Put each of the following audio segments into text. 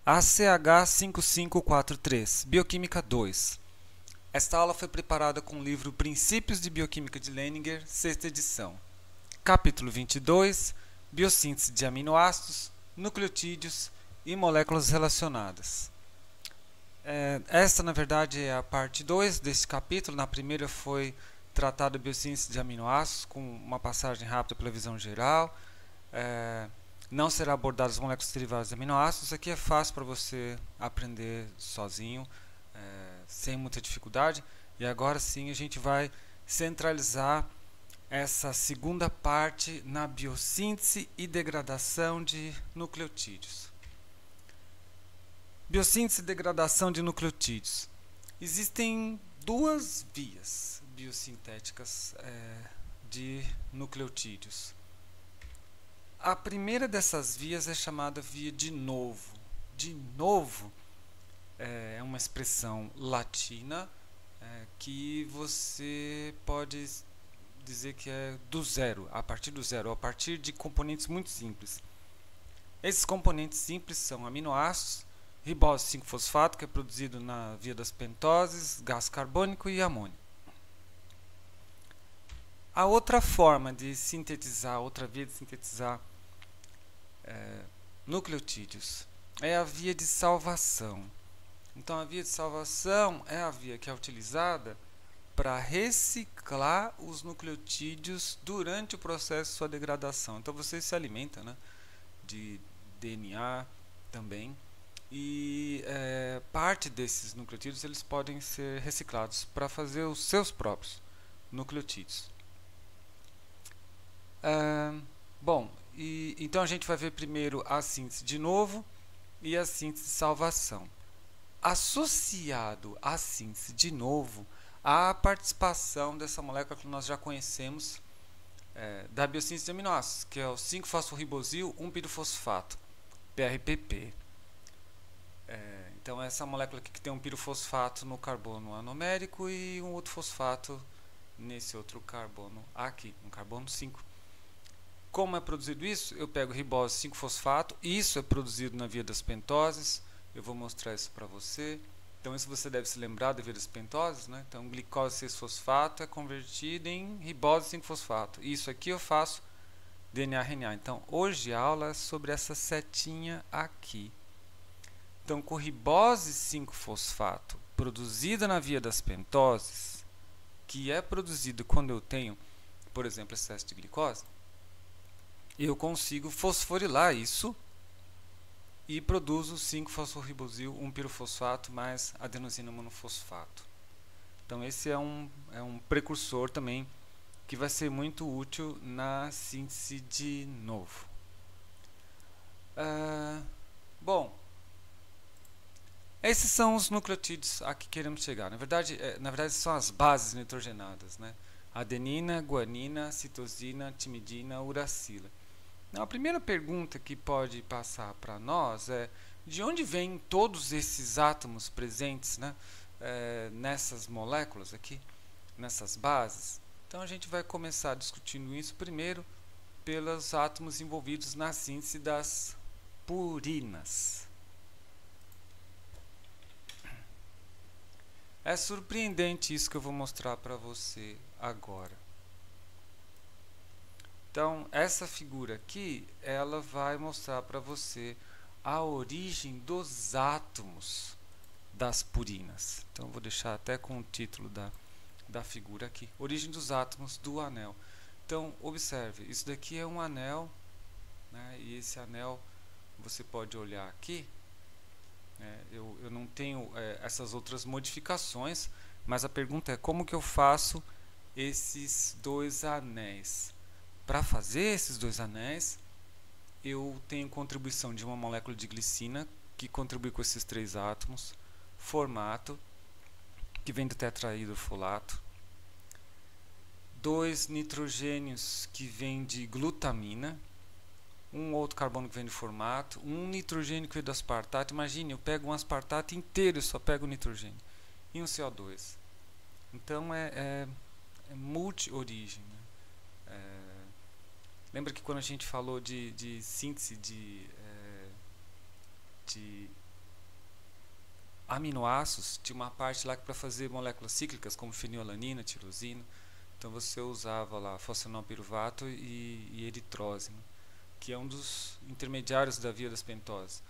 ACH5543, Bioquímica 2. Esta aula foi preparada com o livro Princípios de Bioquímica de Leininger, sexta edição. Capítulo 22, Biossíntese de aminoácidos, nucleotídeos e moléculas relacionadas. Esta, na verdade, é a parte 2 deste capítulo. Na primeira foi tratada a biossíntese de aminoácidos, com uma passagem rápida pela visão geral. Não será abordado as moléculas derivadas de aminoácidos. Isso aqui é fácil para você aprender sozinho, sem muita dificuldade. E agora sim a gente vai centralizar essa segunda parte na biossíntese e degradação de nucleotídeos. Biossíntese e degradação de nucleotídeos. Existem duas vias biosintéticas de nucleotídeos. A primeira dessas vias é chamada via de novo. De novo é uma expressão latina que você pode dizer que é do zero, a partir do zero, a partir de componentes muito simples. Esses componentes simples são aminoácidos, ribose 5-fosfato, que é produzido na via das pentoses, gás carbônico e amônio. A outra forma de sintetizar, outra via de sintetizar nucleotídeos é a via de salvação. Então, a via de salvação é a via que é utilizada para reciclar os nucleotídeos durante o processo de sua degradação. Então, você se alimenta, né, de DNA também, e parte desses nucleotídeos eles podem ser reciclados para fazer os seus próprios nucleotídeos. Então a gente vai ver primeiro a síntese de novo e a síntese de salvação. Associado à síntese de novo, há a participação dessa molécula que nós já conhecemos da biossíntese de aminoácidos, que é o 5-fosforribosil 1-pirofosfato, PRPP. Então essa molécula aqui que tem um pirofosfato no carbono anomérico e um outro fosfato nesse outro carbono aqui, no carbono 5. Como é produzido isso? Eu pego ribose 5-fosfato, isso é produzido na via das pentoses, eu vou mostrar isso para você. Então isso você deve se lembrar da via das pentoses, né? Então glicose 6-fosfato é convertido em ribose 5-fosfato. Isso aqui eu faço DNA-RNA. Então hoje a aula é sobre essa setinha aqui. Então com ribose 5-fosfato produzida na via das pentoses, que é produzida quando eu tenho, por exemplo, excesso de glicose, eu consigo fosforilar isso e produzo 5-fosforribosil 1-pirofosfato mais adenosina monofosfato. Então esse é um precursor também que vai ser muito útil na síntese de novo. Bom, esses são os nucleotídeos a que queremos chegar. Na verdade são as bases nitrogenadas, né? Adenina, guanina, citosina, timidina, uracila. A primeira pergunta que pode passar para nós é: de onde vêm todos esses átomos presentes, né, nessas moléculas aqui, nessas bases? Então a gente vai começar discutindo isso primeiro pelos átomos envolvidos na síntese das purinas. É surpreendente isso que eu vou mostrar para você agora. Então, essa figura aqui, ela vai mostrar para você a origem dos átomos das purinas. Então, eu vou deixar até com o título da figura aqui. Origem dos átomos do anel. Então, observe, isso daqui é um anel, né, e esse anel, você pode olhar aqui. Eu não tenho essas outras modificações, mas a pergunta é: como que eu faço esses dois anéis? Para fazer esses dois anéis, eu tenho contribuição de uma molécula de glicina, que contribui com esses três átomos, formato, que vem do tetrahidrofolato, dois nitrogênios que vem de glutamina, um outro carbono que vem de formato, um nitrogênio que vem do aspartato. Imagine, eu pego um aspartato inteiro e só pego o nitrogênio, e um CO2. Então é multi-origem, né? Lembra que quando a gente falou de síntese de aminoácidos, tinha uma parte lá para fazer moléculas cíclicas, como fenilalanina, tirosina. Então você usava lá fosfenolpiruvato e eritrósino, que é um dos intermediários da via das pentoses.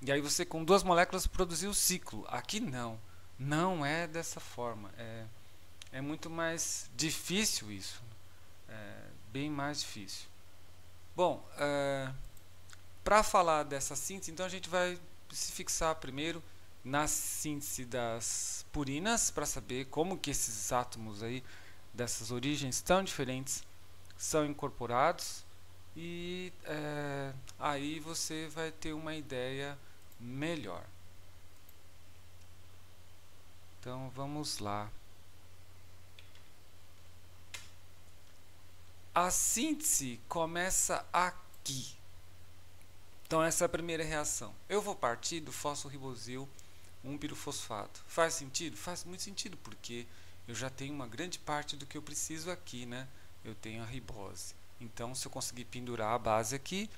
E aí você com duas moléculas produziu o ciclo. Aqui não é dessa forma. É muito mais difícil isso, bem mais difícil. Bom, para falar dessa síntese, então a gente vai se fixar primeiro na síntese das purinas, para saber como que esses átomos aí dessas origens tão diferentes são incorporados, e aí você vai ter uma ideia melhor. Então vamos lá. A síntese começa aqui. Então essa é a primeira reação. Eu vou partir do fosforribosil 1-pirofosfato. Faz sentido? Faz muito sentido, porque eu já tenho uma grande parte do que eu preciso aqui, né? Eu tenho a ribose. Então, se eu conseguir pendurar a base aqui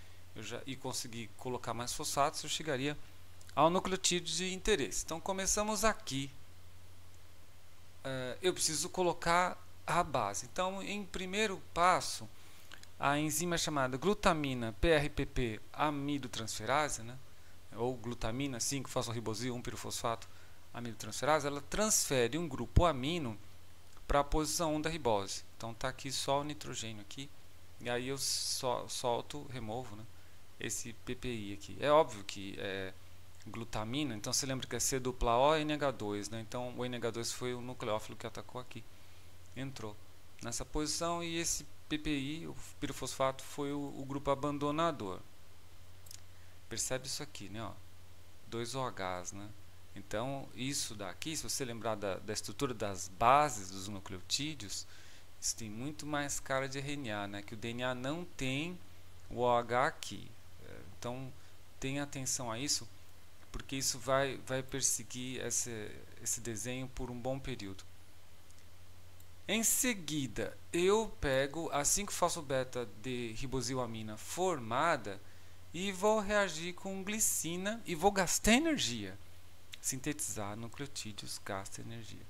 e conseguir colocar mais fosfatos, eu chegaria ao nucleotídeo de interesse. Então, começamos aqui. Eu preciso colocar a base. Então, em primeiro passo, a enzima chamada glutamina PRPP amidotransferase, né? Ou glutamina 5-fosforribosil 1-pirofosfato amidotransferase, ela transfere um grupo amino para a posição 1 da ribose. Então está aqui só o nitrogênio aqui, e aí eu removo, né, esse PPI aqui. É óbvio que é glutamina, então você lembra que é C-O e NH2, né? Então o NH2 foi o nucleófilo que atacou aqui, entrou nessa posição, e esse PPI, o pirofosfato, foi o grupo abandonador. Percebe isso aqui, né? Ó, 2 OHs, né? Então, isso daqui, se você lembrar da estrutura das bases dos nucleotídeos, isso tem muito mais cara de RNA, né? Que o DNA não tem o OH aqui. Então, tenha atenção a isso, porque isso vai perseguir esse desenho por um bom período. Em seguida, eu pego a 5-fosfobeta de ribosilamina formada e vou reagir com glicina e vou gastar energia. Sintetizar nucleotídeos gasta energia.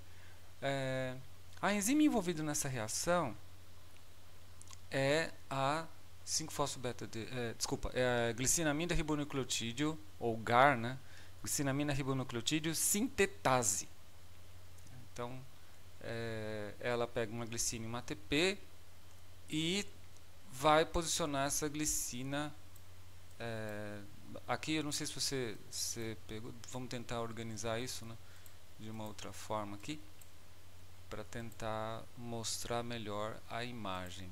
A enzima envolvida nessa reação é a 5-fosfobeta é a glicinamida ribonucleotídeo, ou GAR, né? Glicinamina ribonucleotídeo sintetase. Então, ela pega uma glicina e uma ATP e vai posicionar essa glicina. Aqui eu não sei se você pegou, vamos tentar organizar isso, né, de uma outra forma aqui, para tentar mostrar melhor a imagem.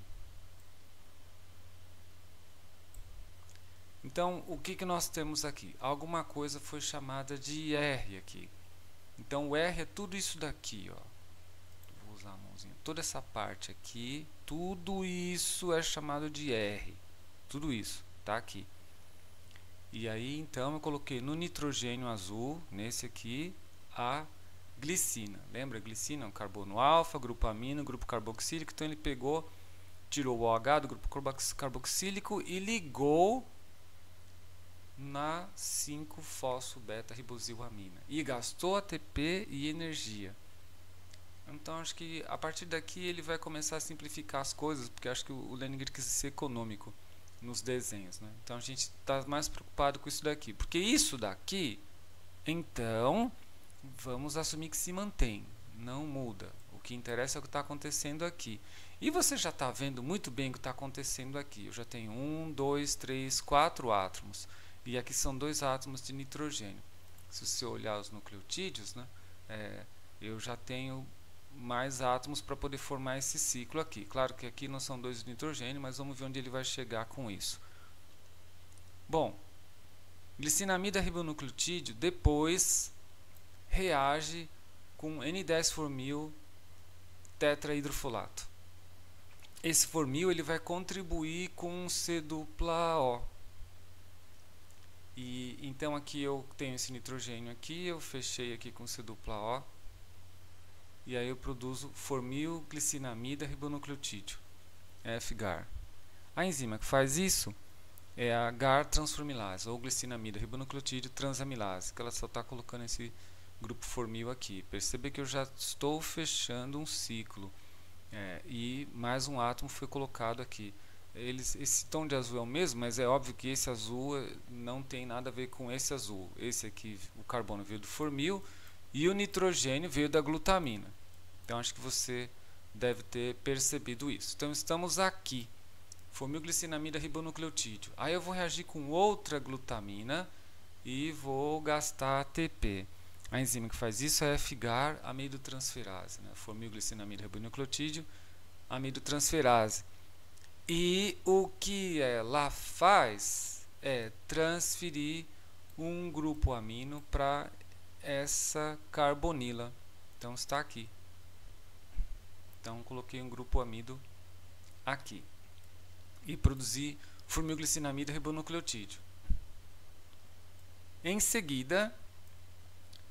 Então, o que nós temos aqui? Alguma coisa foi chamada de R aqui. Então, o R é tudo isso daqui, ó. Vou usar a mãozinha. Toda essa parte aqui, tudo isso é chamado de R. Tudo isso, tá aqui. E aí, então, eu coloquei no nitrogênio azul, nesse aqui, a glicina. Lembra? Glicina é um carbono alfa, grupo amino, grupo carboxílico. Então, ele pegou, tirou o OH do grupo carboxílico e ligou na 5-fosfobeta-ribosilamina. E gastou ATP e energia. Então, acho que a partir daqui ele vai começar a simplificar as coisas, porque acho que o Leninger quis ser econômico nos desenhos, né? Então a gente está mais preocupado com isso daqui, porque isso daqui, então vamos assumir que se mantém, não muda. O que interessa é o que está acontecendo aqui, e você já está vendo muito bem o que está acontecendo aqui. Eu já tenho 1, 2, 3, 4 átomos, e aqui são 2 átomos de nitrogênio. Se você olhar os nucleotídeos, né, eu já tenho mais átomos para poder formar esse ciclo aqui. Claro que aqui não são 2 de nitrogênio, mas vamos ver onde ele vai chegar com isso. Bom, glicinamida ribonucleotídeo depois reage com N10-formil tetrahidrofolato. Esse formil ele vai contribuir com C-O. E então aqui eu tenho esse nitrogênio aqui, eu fechei aqui com C-O. E aí eu produzo formilglicinamida ribonucleotídeo, FGAR. A enzima que faz isso é a GAR transformilase, ou glicinamida ribonucleotídeo transamilase, que ela só está colocando esse grupo formil aqui. Perceba que eu já estou fechando um ciclo, e mais um átomo foi colocado aqui. Esse tom de azul é o mesmo, mas é óbvio que esse azul não tem nada a ver com esse azul. Esse aqui, o carbono veio do formil e o nitrogênio veio da glutamina. Então acho que você deve ter percebido isso. Então estamos aqui, formilglicinamida ribonucleotídeo. Aí eu vou reagir com outra glutamina e vou gastar ATP. A enzima que faz isso é FGAR amidotransferase, né? Formilglicinamida ribonucleotídeo amidotransferase. E o que ela faz é transferir um grupo amino para essa carbonila. Então está aqui. Então coloquei um grupo amido aqui e produzi formilglicinamida ribonucleotídeo. Em seguida,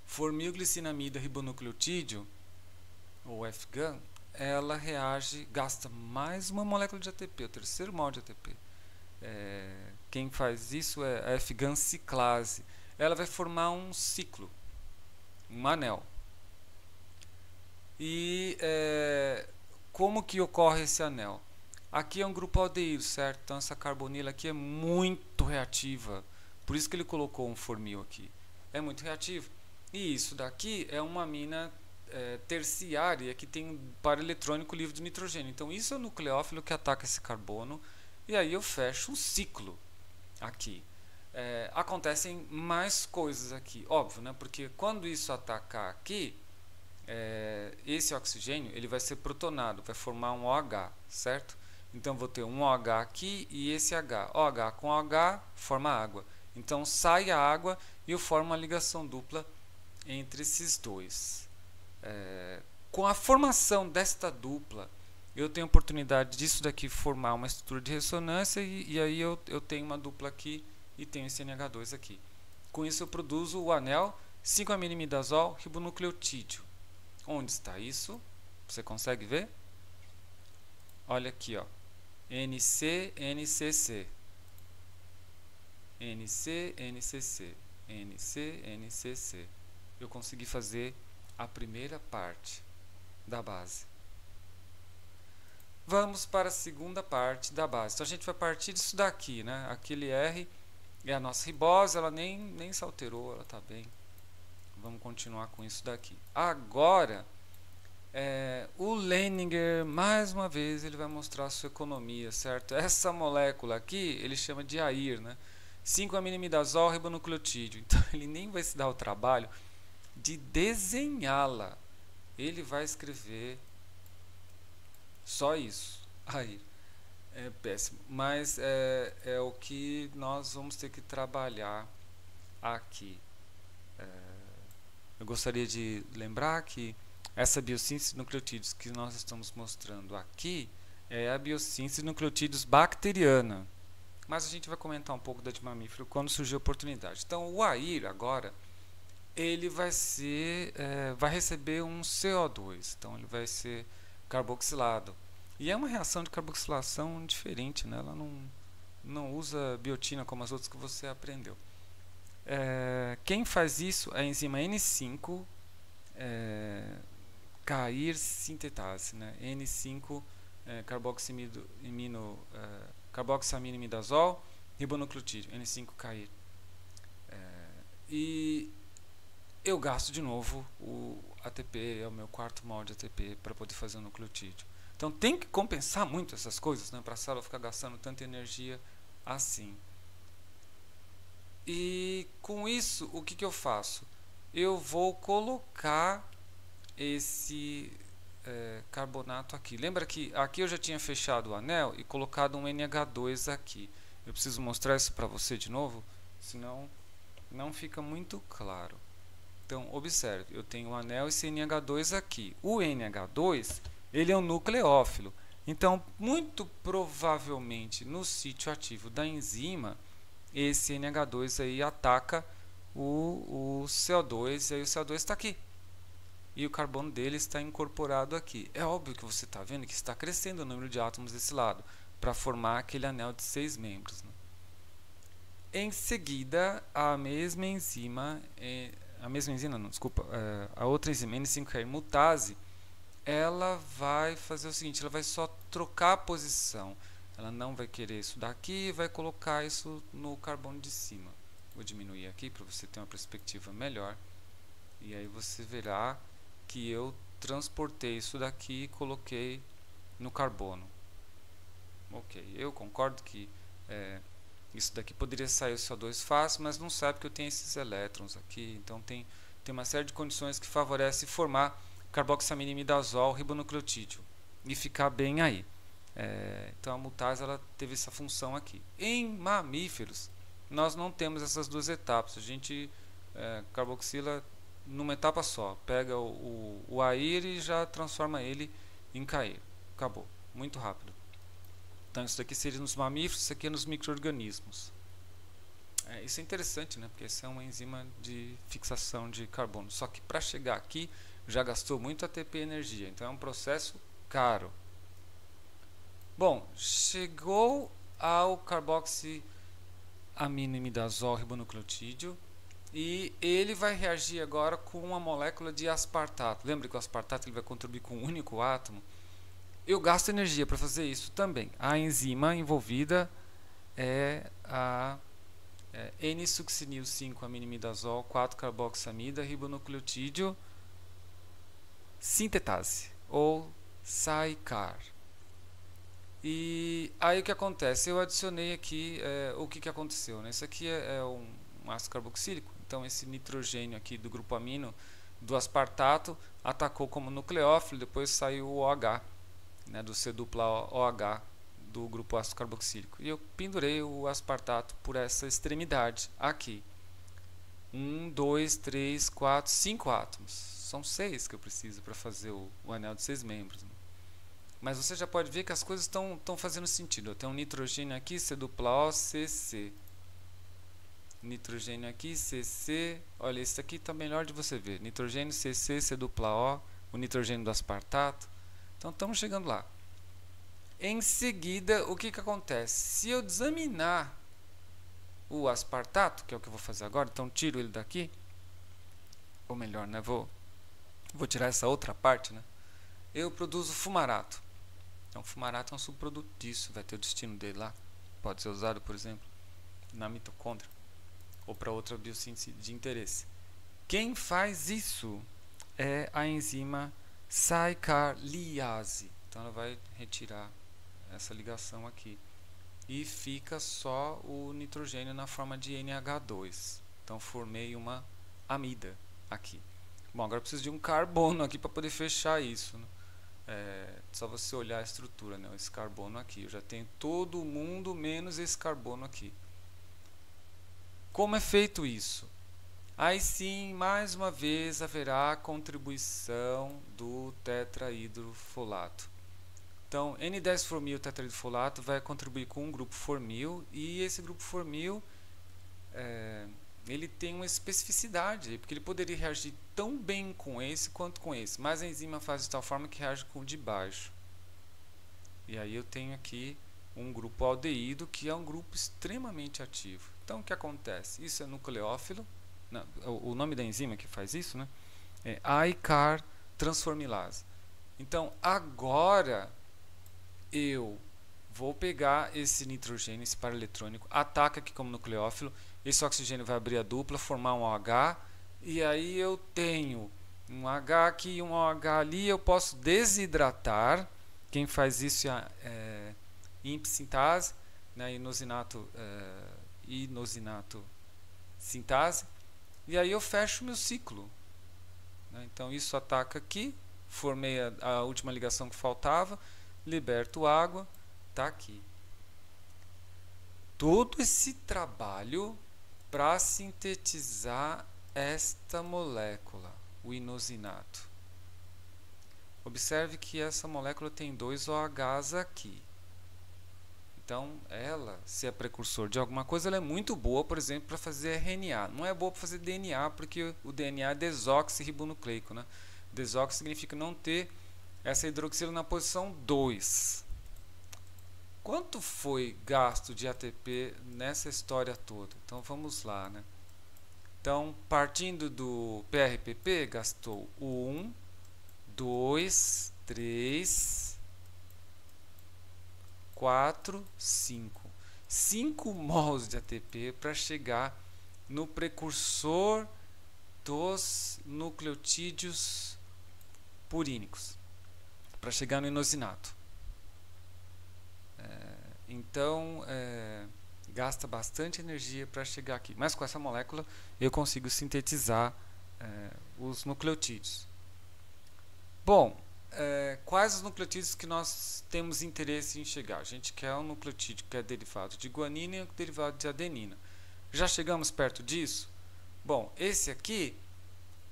formilglicinamida ribonucleotídeo, ou FGAN, ela reage, gasta mais uma molécula de ATP, o terceiro mol de ATP. Quem faz isso é a FGAN ciclase. Ela vai formar um ciclo, um anel. E como que ocorre esse anel? Aqui é um grupo aldeído, certo? Então essa carbonila aqui é muito reativa. Por isso que ele colocou um formil aqui. É muito reativo. E isso daqui é uma amina terciária que tem um par eletrônico livre de nitrogênio. Então isso é o nucleófilo que ataca esse carbono. E aí eu fecho um ciclo aqui. Acontecem mais coisas aqui, óbvio, né? Porque quando isso atacar aqui, esse oxigênio ele vai ser protonado, vai formar um OH, certo? Então vou ter um OH aqui e esse H. OH com OH forma água. Então sai a água e eu formo uma ligação dupla entre esses dois. Com a formação desta dupla, eu tenho a oportunidade disso daqui formar uma estrutura de ressonância e aí eu tenho uma dupla aqui e tenho esse NH2 aqui. Com isso eu produzo o anel 5-aminimidazol ribonucleotídeo. Onde está isso? Você consegue ver? Olha aqui, ó. NC, NCC. NC, NCC. NC, NCC. Eu consegui fazer a primeira parte da base. Vamos para a segunda parte da base. Então a gente vai partir disso daqui, né? Aquele R é a nossa ribose, ela nem se alterou, ela está bem. Vamos continuar com isso daqui. Agora, o Leininger, mais uma vez, ele vai mostrar a sua economia, certo? Essa molécula aqui, ele chama de AIR, né? 5-aminimidazol ribonucleotídeo. Então ele nem vai se dar o trabalho de desenhá-la. Ele vai escrever só isso. Aí é péssimo, mas é o que nós vamos ter que trabalhar aqui. Eu gostaria de lembrar que essa biossíntese de nucleotídeos que nós estamos mostrando aqui é a biossíntese de nucleotídeos bacteriana. Mas a gente vai comentar um pouco da de mamífero quando surgir a oportunidade. Então o AIR agora ele vai receber um CO2, então ele vai ser carboxilado. E é uma reação de carboxilação diferente, né? Ela não usa biotina como as outras que você aprendeu. Quem faz isso é a enzima N5 CAIR sintetase, né? N5 carboxaminimidazol ribonucleotídeo, N5 CAIR. E eu gasto de novo o ATP, é o meu quarto mol de ATP para poder fazer o nucleotídeo. Então tem que compensar muito essas coisas, né, para a célula ficar gastando tanta energia assim. E com isso, o que eu faço? Eu vou colocar esse carbonato aqui. Lembra que aqui eu já tinha fechado o anel e colocado um NH2 aqui. Eu preciso mostrar isso para você de novo, senão não fica muito claro. Então, observe, eu tenho o anel e esse NH2 aqui. O NH2, ele é um nucleófilo. Então, muito provavelmente, no sítio ativo da enzima, esse NH2 aí ataca o CO2, e aí o CO2 está aqui. E o carbono dele está incorporado aqui. É óbvio que você está vendo que está crescendo o número de átomos desse lado, para formar aquele anel de 6 membros, né? Em seguida, a outra enzima, N5R mutase, ela vai fazer o seguinte, ela vai só trocar a posição. Ela não vai querer isso daqui e vai colocar isso no carbono de cima. Vou diminuir aqui para você ter uma perspectiva melhor. E aí você verá que eu transportei isso daqui e coloquei no carbono. Ok, eu concordo que isso daqui poderia sair o CO2 fácil, mas não sabe que eu tenho esses elétrons aqui. Então tem uma série de condições que favorecem formar carboxaminimidazol ribonucleotídeo e ficar bem aí. Então a mutase ela teve essa função aqui. Em mamíferos, nós não temos essas duas etapas. A gente carboxila numa etapa só. Pega o AIR e já transforma ele em CAIR. Acabou. Muito rápido. Então isso daqui seria nos mamíferos, isso aqui é nos micro-organismos. Isso é interessante, né? Porque essa é uma enzima de fixação de carbono. Só que para chegar aqui já gastou muito ATP energia. Então é um processo caro. Bom, chegou ao carboxiaminimidazol ribonucleotídeo e ele vai reagir agora com uma molécula de aspartato. Lembra que o aspartato ele vai contribuir com um único átomo? Eu gasto energia para fazer isso também. A enzima envolvida é a N-succinil 5-aminimidazol 4-carboxamida ribonucleotídeo sintetase ou SAICAR. E aí o que acontece? Eu adicionei aqui o que aconteceu, né? Isso aqui é um ácido carboxílico, então esse nitrogênio aqui do grupo amino do aspartato atacou como nucleófilo, depois saiu o OH, né, do C-OH do grupo ácido carboxílico. E eu pendurei o aspartato por essa extremidade aqui. 1, 2, 3, 4, 5 átomos. São 6 que eu preciso para fazer o anel de 6 membros. Né? Mas você já pode ver que as coisas estão fazendo sentido. Eu tenho um nitrogênio aqui, C-O, CC. Nitrogênio aqui, CC. Olha, esse aqui está melhor de você ver. Nitrogênio, CC, C-O, o nitrogênio do aspartato. Então estamos chegando lá. Em seguida, o que acontece? Se eu examinar o aspartato, que é o que eu vou fazer agora, então tiro ele daqui, ou melhor, né, vou tirar essa outra parte, né? Eu produzo fumarato. Então fumarato é um subproduto disso, vai ter o destino dele lá. Pode ser usado, por exemplo, na mitocôndria ou para outra biossíntese de interesse. Quem faz isso é a enzima SAICAR-liase. Então ela vai retirar essa ligação aqui e fica só o nitrogênio na forma de NH2. Então formei uma amida aqui. Bom, agora eu preciso de um carbono aqui para poder fechar isso, né? Só você olhar a estrutura, né? Esse carbono aqui, eu já tenho todo mundo menos esse carbono aqui. Como é feito isso? Aí sim, mais uma vez, haverá contribuição do tetrahidrofolato. Então, N10-formil tetrahidrofolato vai contribuir com um grupo formil, e esse grupo formil ele tem uma especificidade, porque ele poderia reagir tão bem com esse quanto com esse, mas a enzima faz de tal forma que reage com o de baixo. E aí eu tenho aqui um grupo aldeído, que é um grupo extremamente ativo. Então, o que acontece? Isso é nucleófilo. Não, o nome da enzima que faz isso, né, é AICAR transformilase. Então agora eu vou pegar esse nitrogênio, esse par eletrônico, ataca aqui como nucleófilo, esse oxigênio vai abrir a dupla, formar um OH, e aí eu tenho um H aqui e um OH ali. Eu posso desidratar. Quem faz isso é IMP-sintase, né, inosinato sintase. E aí eu fecho meu ciclo. Então isso ataca aqui, formei a última ligação que faltava, liberto água, está aqui. Todo esse trabalho para sintetizar esta molécula, o inosinato. Observe que essa molécula tem 2 OHs aqui. Então, ela, se é precursor de alguma coisa, ela é muito boa, por exemplo, para fazer RNA. Não é boa para fazer DNA, porque o DNA é desoxirribonucleico, né? Desoxi significa não ter essa hidroxila na posição 2. Quanto foi gasto de ATP nessa história toda? Então vamos lá, né? Então, partindo do PRPP, gastou 1, 2, 3, 4, 5. 5 mols de ATP para chegar no precursor dos nucleotídeos purínicos, para chegar no inosinato. Então, gasta bastante energia para chegar aqui. Mas com essa molécula eu consigo sintetizar os nucleotídeos. Bom, quais os nucleotídeos que nós temos interesse em chegar? A gente quer um nucleotídeo que é derivado de guanina e um derivado de adenina. Já chegamos perto disso? Bom, esse aqui,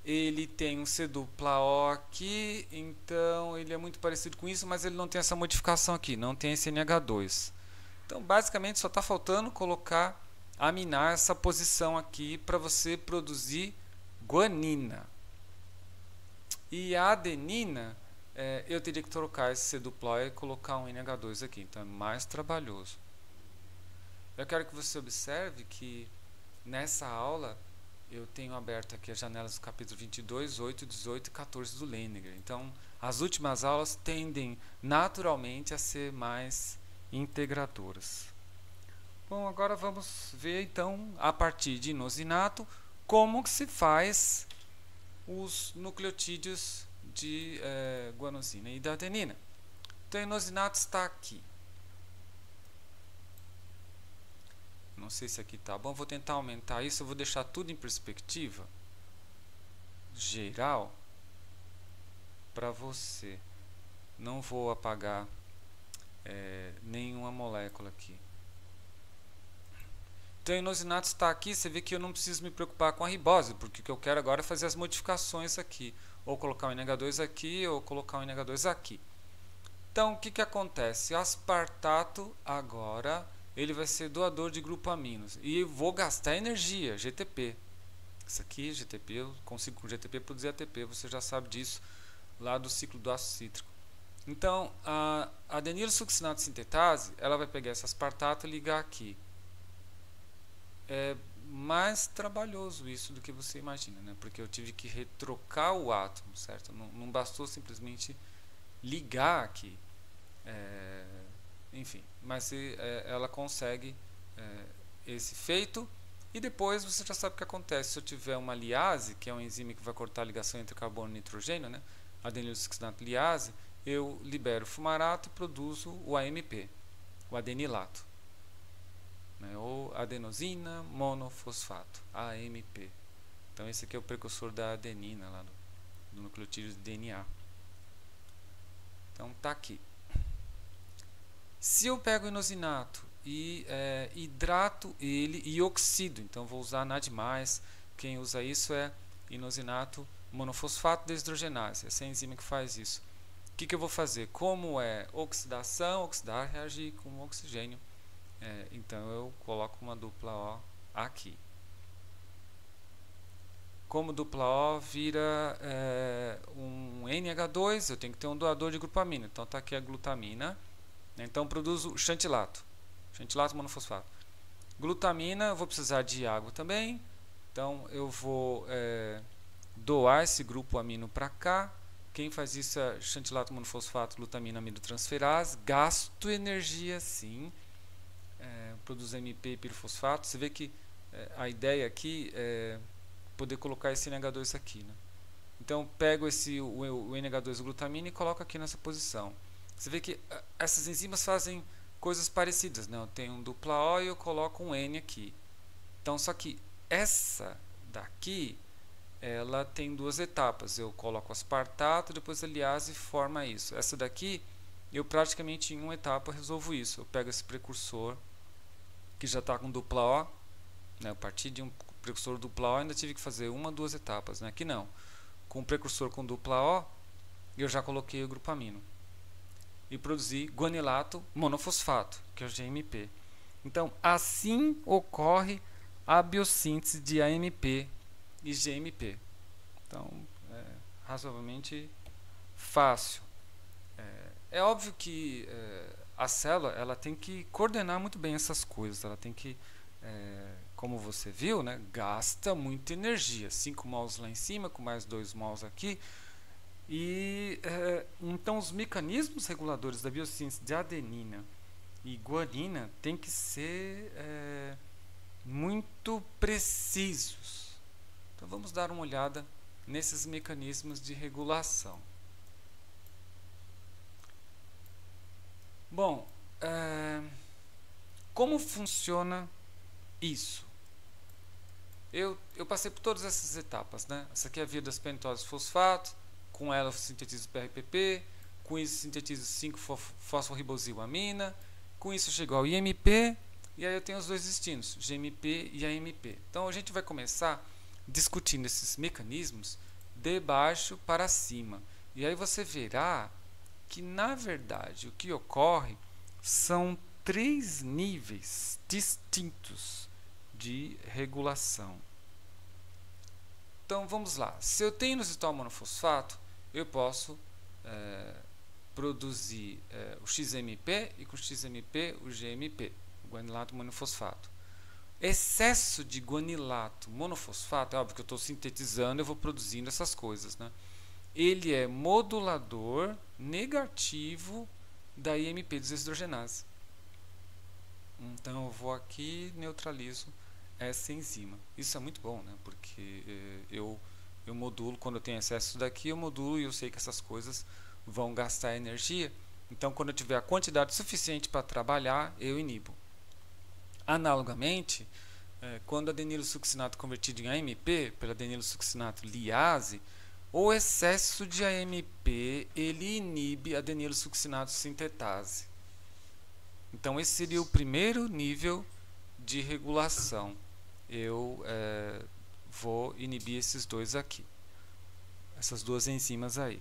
ele tem um C dupla O aqui, então ele é muito parecido com isso, mas ele não tem essa modificação aqui, não tem esse NH2. Então, basicamente, só está faltando colocar, aminar essa posição aqui para você produzir guanina. E a adenina, eu teria que trocar esse C dupla O e colocar um NH2 aqui, então é mais trabalhoso. Eu quero que você observe que nessa aula eu tenho aberto aqui as janelas do capítulo 22, 8, 18 e 14 do Lenneger. Então, as últimas aulas tendem naturalmente a ser mais integradoras. Bom, agora vamos ver então, a partir de inosinato, como que se faz os nucleotídeos de guanosina e da adenina. Então, o inosinato está aqui. Não sei se aqui está bom, vou tentar aumentar isso, eu vou deixar tudo em perspectiva geral para você. Não vou apagar nenhuma molécula aqui. Então, o inosinato está aqui, você vê que eu não preciso me preocupar com a ribose, porque o que eu quero agora é fazer as modificações aqui. Ou colocar o NH2 aqui, ou colocar o NH2 aqui. Então, o que acontece? O aspartato agora ele vai ser doador de grupaminos. E eu vou gastar energia, GTP. Isso aqui, GTP, eu consigo com GTP produzir ATP, você já sabe disso lá do ciclo do ácido cítrico. Então, a adenilsuccinato sintetase, ela vai pegar esse aspartato e ligar aqui. É mais trabalhoso isso do que você imagina, né? Porque eu tive que retrocar o átomo, certo? Não bastou simplesmente ligar aqui. Enfim, mas ela consegue esse feito. E depois você já sabe o que acontece. Se eu tiver uma liase, que é uma enzima que vai cortar a ligação entre carbono e nitrogênio, né? Adenilsuccinato liase, eu libero o fumarato e produzo o AMP, o adenilato, né? Ou adenosina monofosfato, AMP. Então esse aqui é o precursor da adenina lá do nucleotídeo de DNA. Então tá aqui. Se eu pego o inosinato e hidrato ele e oxido, então vou usar NAD+, quem usa isso é inosinato monofosfato deshidrogenase, essa é a enzima que faz isso. O que eu vou fazer? Como é oxidação, oxidar, reagir com oxigênio, então eu coloco uma dupla O aqui. Como dupla O vira um NH2, eu tenho que ter um doador de grupamina, então está aqui a glutamina. Então produzo xantilato monofosfato. Glutamina, eu vou precisar de água também. Então eu vou doar esse grupo amino para cá. Quem faz isso é xantilato monofosfato, glutamina amidotransferase. Gasto energia sim. Produz MP e pirofosfato. Você vê que a ideia aqui é poder colocar esse NH2 aqui, né? Então pego o NH2 glutamina e coloco aqui nessa posição. Você vê que essas enzimas fazem coisas parecidas, né? Eu tenho um dupla O e eu coloco um N aqui. Então, só que essa daqui, ela tem duas etapas. Eu coloco aspartato, depois a liase forma isso. Essa daqui, eu praticamente em uma etapa resolvo isso. Eu pego esse precursor, que já está com dupla O, né? Eu parti de um precursor dupla O, ainda tive que fazer uma, duas etapas, né? Aqui não. Com o precursor com dupla O, eu já coloquei o grupamino. E produzir guanilato monofosfato, que é o GMP. Então, assim ocorre a biossíntese de AMP e GMP. Então, é razoavelmente fácil. É óbvio que a célula ela tem que coordenar muito bem essas coisas, ela tem que, como você viu, né, gasta muita energia, 5 mols lá em cima, com mais 2 mols aqui, e então os mecanismos reguladores da biossíntese de adenina e guanina tem que ser muito precisos. Então vamos dar uma olhada nesses mecanismos de regulação. Bom, como funciona isso? Eu passei por todas essas etapas, né? Essa aqui é a via das pentoses fosfato, com ela eu sintetizo PRPP, com isso sintetizo 5-fosforribosilamina, com isso eu chego ao IMP, e aí eu tenho os dois destinos, GMP e AMP. Então a gente vai começar discutindo esses mecanismos de baixo para cima. E aí você verá que, na verdade, o que ocorre são 3 níveis distintos de regulação. Então vamos lá. Se eu tenho inositol monofosfato, eu posso produzir o XMP e com o XMP o GMP, o guanilato monofosfato. Excesso de guanilato monofosfato, é óbvio que eu estou sintetizando, eu vou produzindo essas coisas, né? Ele é modulador negativo da IMP desidrogenase. Então eu vou aqui e neutralizo essa enzima. Isso é muito bom, né? Porque eu modulo, quando eu tenho excesso daqui, eu modulo e eu sei que essas coisas vão gastar energia. Então quando eu tiver a quantidade suficiente para trabalhar, eu inibo. Analogamente, quando adenilsuccinato convertido em AMP, pela adenilsuccinato liase, o excesso de AMP ele inibe a adenilsuccinato sintetase. Então esse seria o primeiro nível de regulação. Eu vou inibir esses dois aqui, essas duas enzimas aí.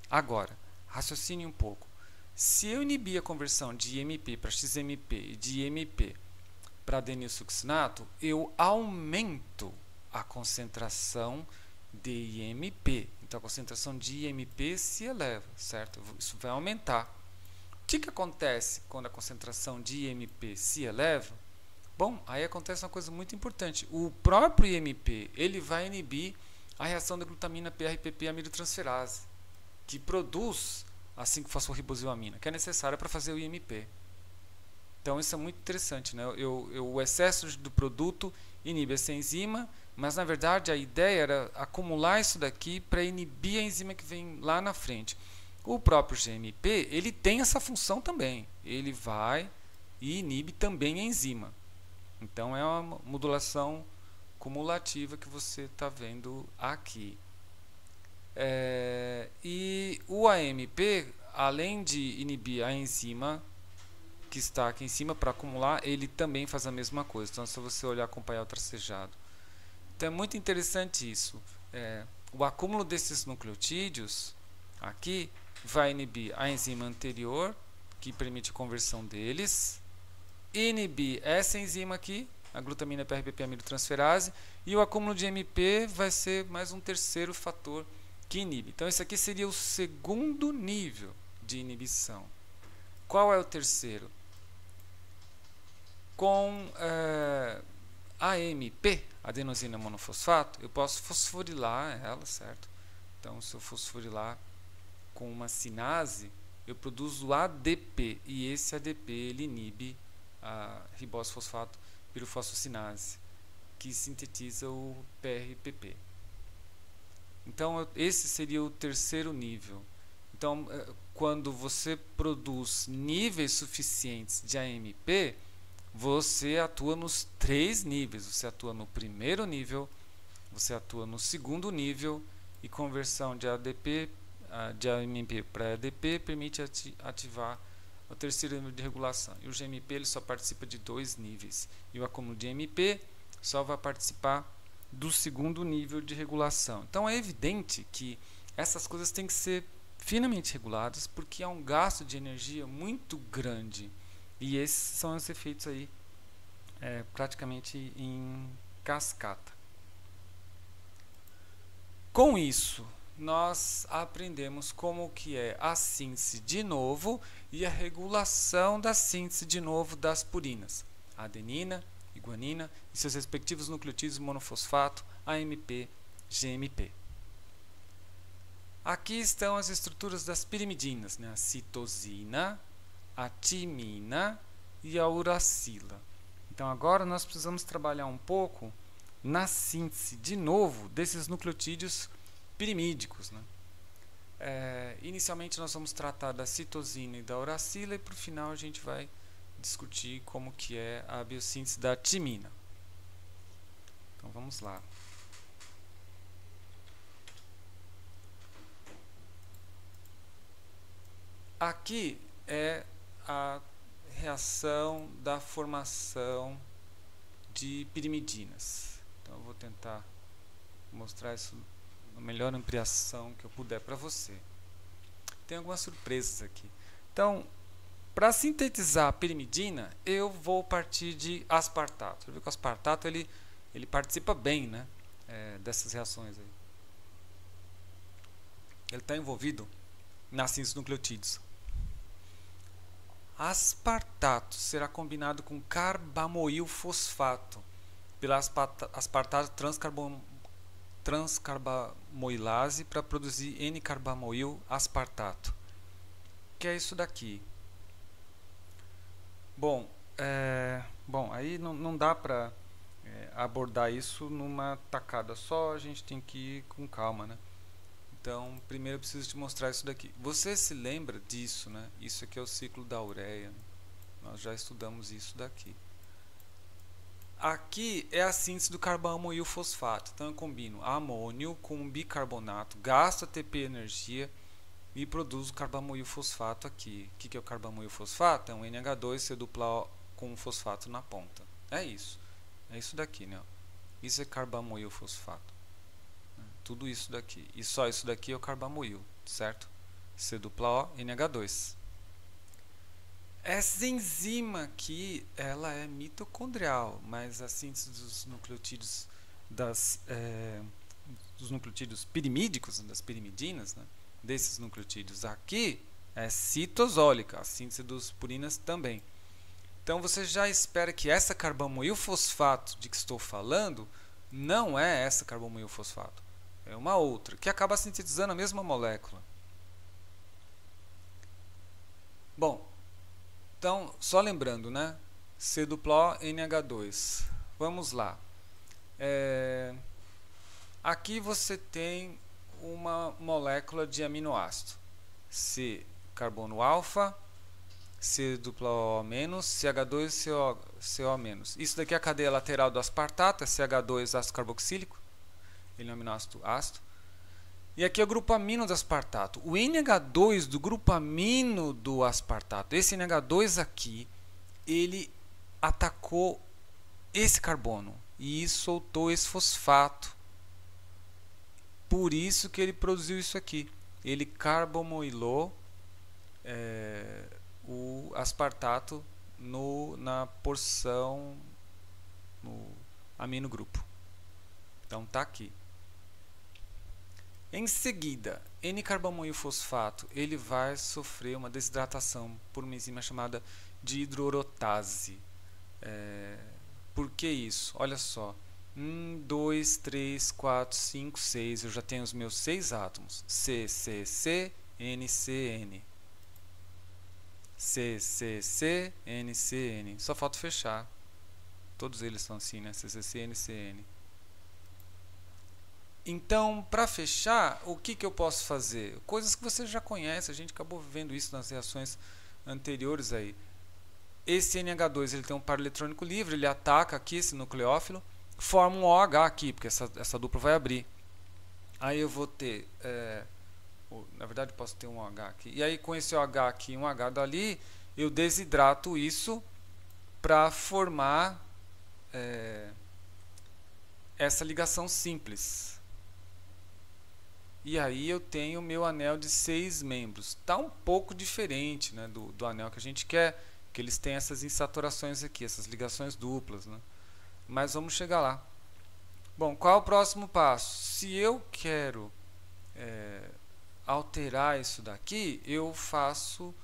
Agora, raciocine um pouco. Se eu inibir a conversão de IMP para XMP e de IMP para adenilsuccinato, eu aumento a concentração de IMP. Então a concentração de IMP se eleva, certo? Isso vai aumentar. O que acontece quando a concentração de IMP se eleva? Bom, aí acontece uma coisa muito importante. O próprio IMP ele vai inibir a reação da glutamina PRPP amidotransferase, que produz a 5-fosforribosilamina, que é necessária para fazer o IMP. Então isso é muito interessante, né? O excesso do produto inibe essa enzima, mas na verdade a ideia era acumular isso daqui para inibir a enzima que vem lá na frente. O próprio GMP ele tem essa função também. Ele vai e inibe também a enzima. Então é uma modulação cumulativa que você está vendo aqui. E o AMP, além de inibir a enzima que está aqui em cima para acumular, ele também faz a mesma coisa. Então, se você olhar acompanhar o tracejado. Então, é muito interessante isso. O acúmulo desses nucleotídeos aqui vai inibir a enzima anterior, que permite a conversão deles, inibir essa enzima aqui, a glutamina PRPP amidotransferase, e o acúmulo de MP vai ser mais um terceiro fator que inibe. Então, esse aqui seria o segundo nível de inibição. Qual é o terceiro? Com AMP, adenosina monofosfato, eu posso fosforilar ela, certo? Então, se eu fosforilar com uma sinase, eu produzo ADP, e esse ADP ele inibe a ribosfosfato pirofosfocinase, que sintetiza o PRPP. Então, esse seria o terceiro nível. Então, quando você produz níveis suficientes de AMP, você atua nos 3 níveis. Você atua no primeiro nível, você atua no segundo nível, e conversão de ADP, de AMP para ADP permite ativar o terceiro nível de regulação. E o GMP ele só participa de 2 níveis. E o acúmulo de MP só vai participar do segundo nível de regulação. Então é evidente que essas coisas têm que ser finamente reguladas, porque há um gasto de energia muito grande. E esses são os efeitos aí praticamente em cascata. Com isso, nós aprendemos como que é a síntese de novo e a regulação da síntese de novo das purinas, adenina e guanina e seus respectivos nucleotídeos monofosfato, AMP, GMP. Aqui estão as estruturas das pirimidinas, né? A citosina, a timina e a uracila. Então agora nós precisamos trabalhar um pouco na síntese de novo desses nucleotídeos pirimídicos, né? Inicialmente nós vamos tratar da citosina e da uracila e para o final a gente vai discutir como que é a biossíntese da timina. Então vamos lá. Aqui é a reação da formação de pirimidinas. Então eu vou tentar mostrar isso na melhor ampliação que eu puder para você. Tem algumas surpresas aqui. Então, para sintetizar a pirimidina, eu vou partir de aspartato. Você vê que o aspartato ele participa bem, né, dessas reações aí. Ele está envolvido na síntese de nucleotídeos. Aspartato será combinado com carbamoil fosfato pela aspartato transcarbamoilase para produzir N-carbamoil aspartato, que é isso daqui. Bom, aí não dá para abordar isso numa tacada só, a gente tem que ir com calma, né? Então, primeiro eu preciso te mostrar isso daqui. Você se lembra disso, né? Isso aqui é o ciclo da ureia, né? Nós já estudamos isso daqui. Aqui é a síntese do carbamoil fosfato. Então eu combino amônio com bicarbonato, gasto ATP energia e produzo carbamoil fosfato aqui. O que é o carbamoil fosfato? É um NH2CO com um fosfato na ponta. É isso. É isso daqui, né? Isso é carbamoil fosfato. Tudo isso daqui. E só isso daqui é o carbamoil, certo? C-O, NH2. Essa enzima aqui, ela é mitocondrial, mas a síntese dos nucleotídeos dos nucleotídeos pirimídicos, das pirimidinas, né, desses nucleotídeos aqui, é citosólica, a síntese dos purinas também. Então você já espera que essa carbamoil fosfato de que estou falando não é essa carbamoil fosfato. É uma outra, que acaba sintetizando a mesma molécula. Bom, então, só lembrando, né? C-NH2. Vamos lá. Aqui você tem uma molécula de aminoácido. C, carbono alfa, C-O-, CH2, CO-. Isso daqui é a cadeia lateral do aspartato, é CH2 ácido carboxílico. Ele é um aminoácido ácido. E aqui é o grupo amino do aspartato. O NH2 do grupo amino do aspartato, esse NH2 aqui, ele atacou esse carbono e soltou esse fosfato. Por isso que ele produziu isso aqui. Ele carbomoilou o aspartato na porção, no amino grupo. Então tá aqui. Em seguida, N-carbamoil fosfato ele vai sofrer uma desidratação por uma enzima chamada dihidroorotase. Por que isso? Olha só. 1, 2, 3, 4, 5, 6. Eu já tenho os meus 6 átomos. C, C, C, N, C, N. C, C, C, N, C, N. Só falta fechar. Todos eles são assim, né? C, C, C, N, C, N. Então, para fechar, o que eu posso fazer? Coisas que você já conhece, a gente acabou vendo isso nas reações anteriores aí. Esse NH2 ele tem um par eletrônico livre, ele ataca aqui esse nucleófilo, forma um OH aqui, porque essa dupla vai abrir. Aí eu vou ter, na verdade posso ter um OH aqui, e aí com esse OH aqui e um H dali, eu desidrato isso para formar essa ligação simples. E aí eu tenho o meu anel de 6 membros. Está um pouco diferente, né, do anel que a gente quer, que eles têm essas insaturações aqui, essas ligações duplas, né? Mas vamos chegar lá. Bom, qual é o próximo passo? Se eu quero alterar isso daqui, eu faço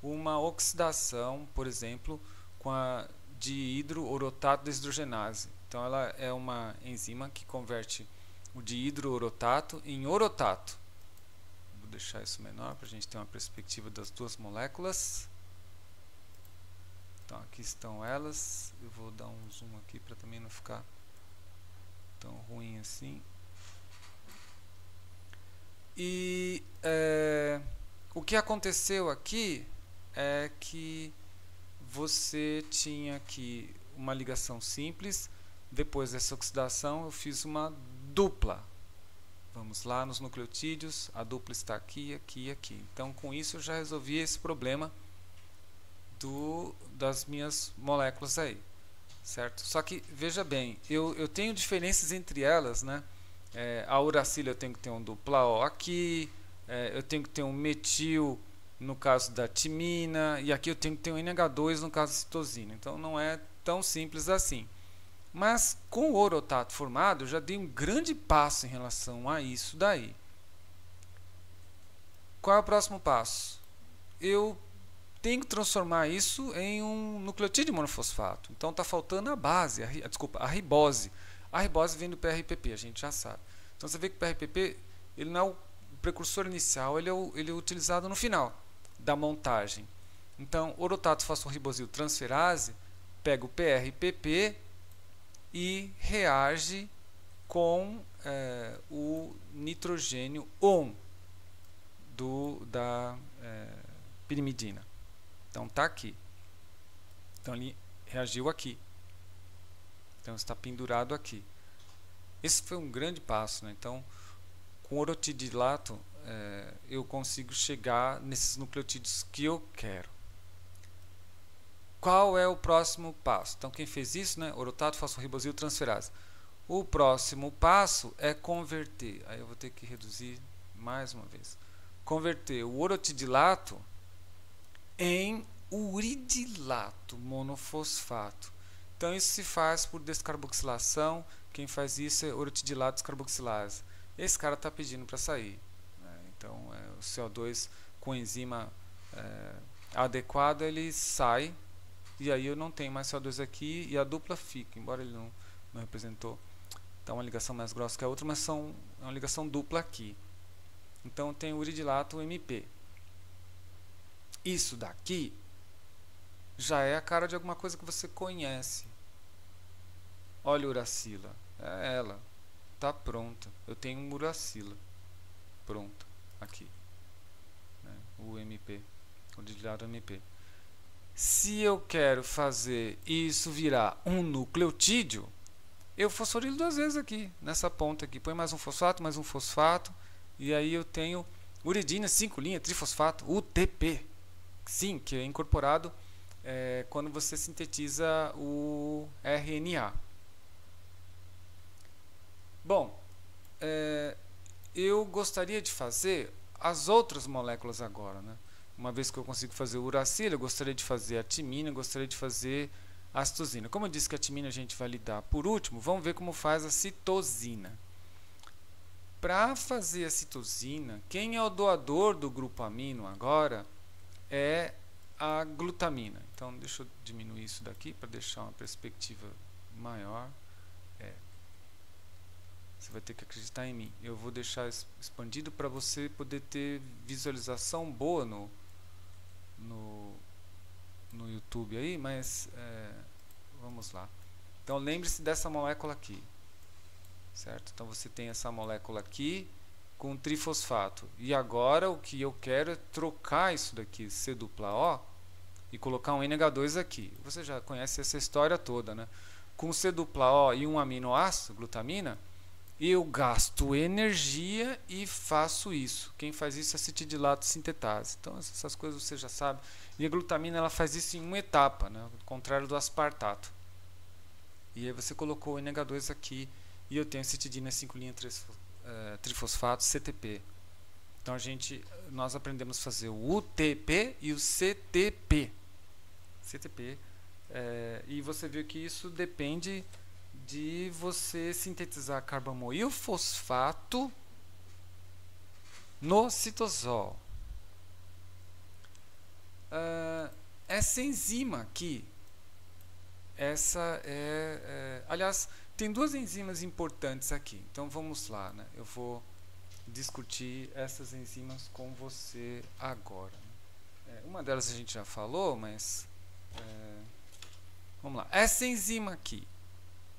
uma oxidação, por exemplo, com a dihidroorotato desidrogenase. Então ela é uma enzima que converte o dihidroorotato em orotato. Vou deixar isso menor para a gente ter uma perspectiva das duas moléculas. Então aqui estão elas. Eu vou dar um zoom aqui para também não ficar tão ruim assim. E o que aconteceu aqui é que você tinha aqui uma ligação simples. Depois dessa oxidação eu fiz uma dupla. Vamos lá nos nucleotídeos, a dupla está aqui, aqui e aqui. Então com isso eu já resolvi esse problema das minhas moléculas aí, certo? Só que veja bem, eu tenho diferenças entre elas, né? A uracila eu tenho que ter um dupla O aqui, eu tenho que ter um metil no caso da timina, e aqui eu tenho que ter um NH2 no caso da citosina. Então não é tão simples assim. Mas com o orotato formado, eu já dei um grande passo em relação a isso daí. Qual é o próximo passo? Eu tenho que transformar isso em um nucleotídeo monofosfato. Então está faltando a base, a ribose. A ribose vem do PRPP, a gente já sabe. Então você vê que o PRPP ele não é o precursor inicial, ele é utilizado no final da montagem. Então, orotato fosforribosil transferase pega o PRPP e reage com o nitrogênio ON da pirimidina. Então está aqui. Então ele reagiu aqui. Então está pendurado aqui. Esse foi um grande passo, né? Então, com orotidilato, eu consigo chegar nesses nucleotídeos que eu quero. Qual é o próximo passo? Então, quem fez isso, né? Orotato fosforribosil transferase. O próximo passo é converter. Aí eu vou ter que reduzir mais uma vez. Converter o orotidilato em uridilato monofosfato. Então isso se faz por descarboxilação. Quem faz isso é orotidilato descarboxilase. Esse cara está pedindo para sair, né? Então o CO2 com enzima adequada ele sai, e aí eu não tenho mais CO2 aqui e a dupla fica, embora ele não representou. Então uma ligação mais grossa que a outra, mas é uma ligação dupla aqui. Então tem o uridilato MP. Isso daqui já é a cara de alguma coisa que você conhece. Olha a uracila, é ela, está pronta. Eu tenho um uracila pronta aqui, né? O MP, o uridilato MP. Se eu quero fazer isso virar um nucleotídeo, eu fosforilo duas vezes aqui, nessa ponta aqui. Põe mais um fosfato, e aí eu tenho uridina 5' trifosfato, UTP. Sim, que é incorporado quando você sintetiza o RNA. Bom, eu gostaria de fazer as outras moléculas agora, né? Uma vez que eu consigo fazer o uracilo, eu gostaria de fazer a timina, eu gostaria de fazer a citosina. Como eu disse que a timina a gente vai lidar por último, vamos ver como faz a citosina. Para fazer a citosina, quem é o doador do grupo amino agora é a glutamina. Então deixa eu diminuir isso daqui para deixar uma perspectiva maior. Você vai ter que acreditar em mim. Eu vou deixar expandido para você poder ter visualização boa no YouTube aí, mas vamos lá. Então lembre-se dessa molécula aqui, certo? Então você tem essa molécula aqui com trifosfato, e agora o que eu quero é trocar isso daqui, C-dupla-O, e colocar um NH2 aqui. Você já conhece essa história toda, né? Com C-dupla-O e um aminoácido, glutamina, eu gasto energia e faço isso. Quem faz isso é a citidilato sintetase. Então essas coisas você já sabe. E a glutamina ela faz isso em uma etapa, né? Ao contrário do aspartato. E aí você colocou o NH2 aqui e eu tenho citidina 5' trifosfato CTP. Então nós aprendemos a fazer o UTP e o CTP. E você viu que isso depende de você sintetizar carbamoil fosfato no citosol. Essa enzima aqui, aliás, tem duas enzimas importantes aqui. Então vamos lá, né? Eu vou discutir essas enzimas com você agora. Uma delas a gente já falou, mas vamos lá. Essa enzima aqui,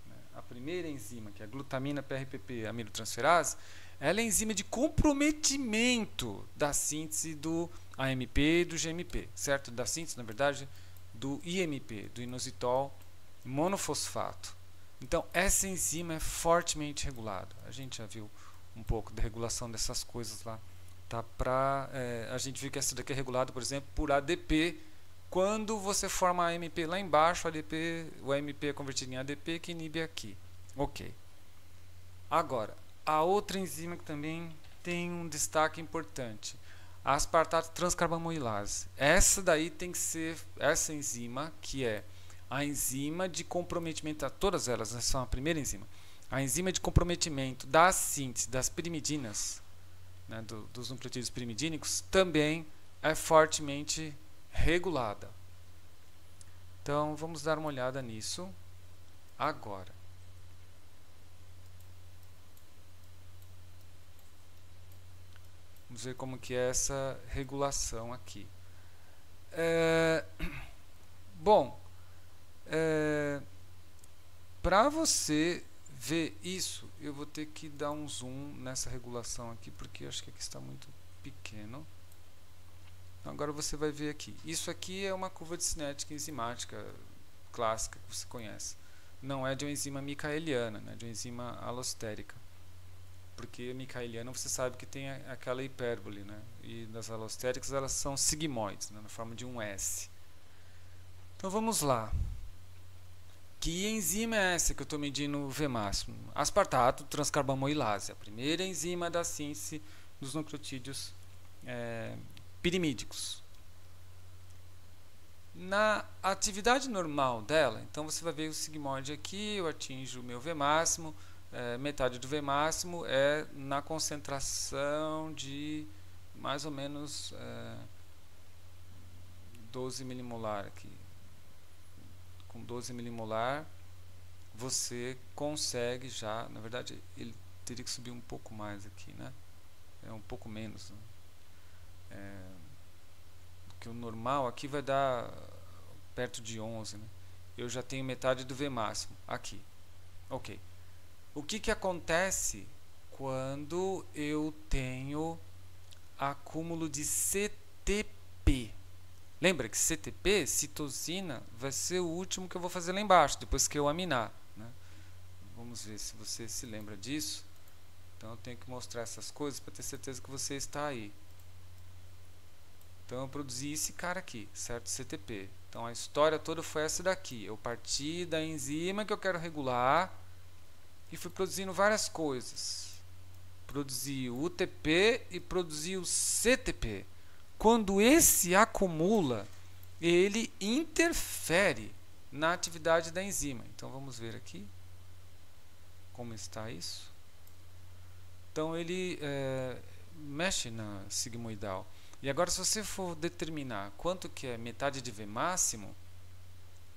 né? A primeira enzima, que é a glutamina PRPP amilotransferase, ela é enzima de comprometimento da síntese do AMP e do GMP, certo? Da síntese, na verdade, do IMP, do inositol monofosfato. Então, essa enzima é fortemente regulada. A gente já viu um pouco da regulação dessas coisas lá. Tá? A gente viu que essa daqui é regulada, por exemplo, por ADP. Quando você forma a AMP lá embaixo, o AMP é convertido em ADP, que inibe aqui. Ok. Agora, a outra enzima que também tem um destaque importante, a aspartato transcarbamoilase. Essa daí tem que ser, essa enzima, que é a enzima de comprometimento, todas elas, né, são a primeira enzima, a enzima de comprometimento da síntese das pirimidinas, né, dos nucleotídeos pirimidínicos, também é fortemente regulada. Então, vamos dar uma olhada nisso agora. Vamos ver como que é essa regulação aqui. Bom, para você ver isso, eu vou ter que dar um zoom nessa regulação aqui, porque acho que aqui está muito pequeno. Então, agora você vai ver aqui. Isso aqui é uma curva de cinética enzimática clássica que você conhece. Não é de uma enzima micaeliana, né, de uma enzima alostérica. Porque a micaeliana você sabe que tem aquela hipérbole, né? E nas alostéricas elas são sigmoides, né? Na forma de um S. Então vamos lá. Que enzima é essa que eu estou medindo o V máximo? Aspartato transcarbamoilase, a primeira enzima da síntese dos nucleotídeos pirimídicos. Na atividade normal dela, então você vai ver o sigmoide aqui, eu atinjo o meu V máximo. Metade do V máximo é na concentração de mais ou menos 12 milimolar aqui. Com 12 milimolar você consegue já, na verdade ele teria que subir um pouco mais aqui, né? Um pouco menos, né? Porque o normal aqui vai dar perto de 11, né? Eu já tenho metade do V máximo aqui. Ok. O que acontece quando eu tenho acúmulo de CTP? Lembra que CTP, citosina, vai ser o último que eu vou fazer lá embaixo, depois que eu aminar, né? Vamos ver se você se lembra disso. Então eu tenho que mostrar essas coisas para ter certeza que você está aí. Então eu produzi esse cara aqui, certo? CTP. Então a história toda foi essa daqui. Eu parti da enzima que eu quero regular e fui produzindo várias coisas. Produzi o UTP e produzi o CTP. Quando esse acumula, ele interfere na atividade da enzima. Então vamos ver aqui como está isso. Então ele mexe na sigmoidal. E agora, se você for determinar quanto que é metade de V máximo,